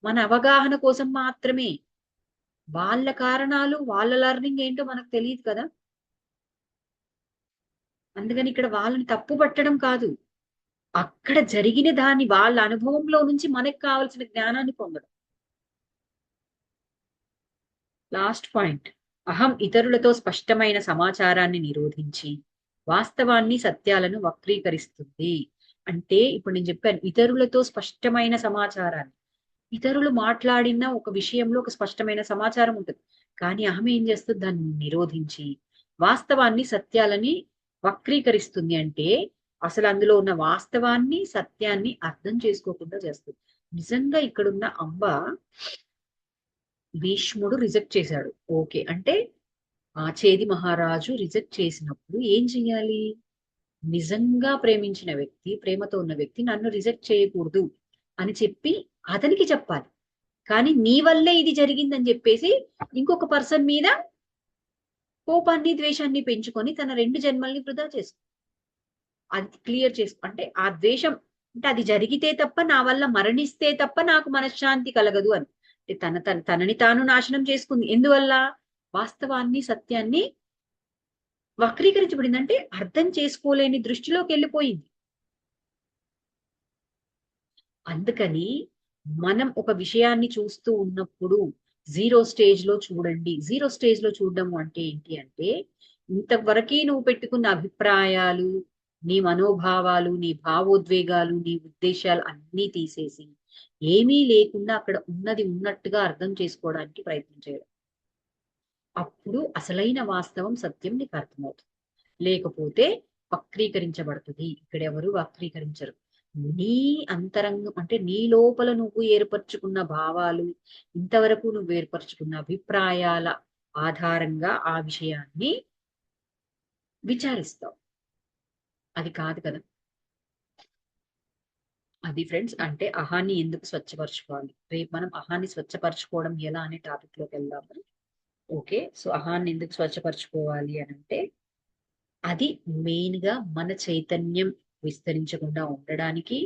మన అవగాహన కోసం మాత్రమే. వాళ్ళ కారణాలు, వాళ్ళ లర్నింగ్ ఏంటో మనకు తెలియదు కదా. అందుకని ఇక్కడ వాళ్ళని తప్పు పట్టడం కాదు, అక్కడ జరిగిన దాన్ని వాళ్ళ అనుభవంలో నుంచి మనకు కావలసిన జ్ఞానాన్ని పొందడం. లాస్ట్ పాయింట్, అహం ఇతరులతో స్పష్టమైన సమాచారాన్ని నిరోధించి వాస్తవాన్ని, సత్యాలను వక్రీకరిస్తుంది. అంటే ఇప్పుడు నేను చెప్పాను, ఇతరులతో స్పష్టమైన సమాచారాన్ని, ఇతరులు మాట్లాడిన ఒక విషయంలో ఒక స్పష్టమైన సమాచారం ఉంటుంది, కానీ అహం ఏం చేస్తుంది? దాన్ని నిరోధించి వాస్తవాన్ని, సత్యాలని వక్రీకరిస్తుంది. అంటే అసలు అందులో ఉన్న వాస్తవాన్ని, సత్యాన్ని అర్థం చేసుకోకుండా చేస్తుంది. నిజంగా ఇక్కడున్న అంబ భీష్ముడు రిజెక్ట్ చేశాడు. ఓకే అంటే ఆ చేది మహారాజు రిజెక్ట్ చేసినప్పుడు ఏం చెయ్యాలి? నిజంగా ప్రేమించిన వ్యక్తి, ప్రేమతో ఉన్న వ్యక్తి నన్ను రిజెక్ట్ చేయకూడదు అని చెప్పి అతనికి చెప్పాలి. కానీ నీ వల్లే ఇది జరిగిందని చెప్పేసి ఇంకొక పర్సన్ మీద కోపాన్ని ద్వేషాన్ని పెంచుకొని తన 2 జన్మల్ని వృధా చేసుకో. అది క్లియర్ చేసుకో. అంటే ఆ ద్వేషం అంటే అది జరిగితే తప్ప నా వల్ల మరణిస్తే తప్ప నాకు మనశ్శాంతి కలగదు అని. అంటే తనని తాను నాశనం చేసుకుంది. ఎందువల్ల? వాస్తవాన్ని సత్యాన్ని వక్రీకరించబడింది. అంటే అర్థం చేసుకోలేని దృష్టిలోకి వెళ్ళిపోయింది. అందుకని మనం ఒక విషయాన్ని చూస్తూ ఉన్నప్పుడు జీరో స్టేజ్ లో చూడండి. జీరో స్టేజ్ లో చూడడం అంటే ఏంటి అంటే ఇంతవరకే నువ్వు పెట్టుకున్న అభిప్రాయాలు, నీ మనోభావాలు, నీ భావోద్వేగాలు, నీ ఉద్దేశాలు అన్నీ తీసేసి ఏమీ లేకుండా అక్కడ ఉన్నది ఉన్నట్టుగా అర్థం చేసుకోవడానికి ప్రయత్నం చేయడం. అప్పుడు అసలైన వాస్తవం సత్యం నీకు అర్థమవుతుంది. లేకపోతే వక్రీకరించబడుతుంది. ఇక్కడ ఎవరు వక్రీకరించరు. నీ అంతరంగం అంటే నీ లోపల నువ్వు ఏర్పరచుకున్న భావాలు, ఇంతవరకు నువ్వు ఏర్పరచుకున్న అభిప్రాయాల ఆధారంగా ఆ విషయాన్ని విచారిస్తావు. అది కాదు కదా. అది ఫ్రెండ్స్ అంటే అహాన్ని ఎందుకు స్వచ్ఛపరచుకోవాలి. రేపు మనం అహాన్ని స్వచ్ఛపరచుకోవడం ఎలా అనే టాపిక్ లోకి వెళ్దాము. ఓకే, సో అహాన్ని ఎందుకు స్వచ్ఛపరచుకోవాలి అని అంటే అది మెయిన్ గా మన చైతన్యం విస్తరించకుండా ఉండడానికి,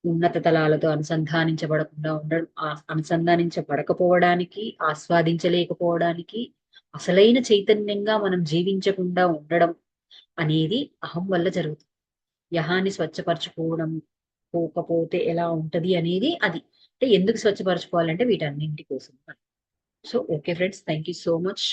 ఉన్నత తలాలతో అనుసంధానించబడకుండా ఉండడం, అనుసంధానించబడకపోవడానికి, ఆస్వాదించలేకపోవడానికి, అసలైన చైతన్యంగా మనం జీవించకుండా ఉండడం అనేది అహం వల్ల జరుగుతుంది. యహాన్ని స్వచ్ఛపరచుకోవడం పోకపోతే ఎలా ఉంటది అనేది అది. అంటే ఎందుకు స్వచ్ఛపరచుకోవాలంటే వీటన్నింటి కోసం. So okay friends, thank you so much.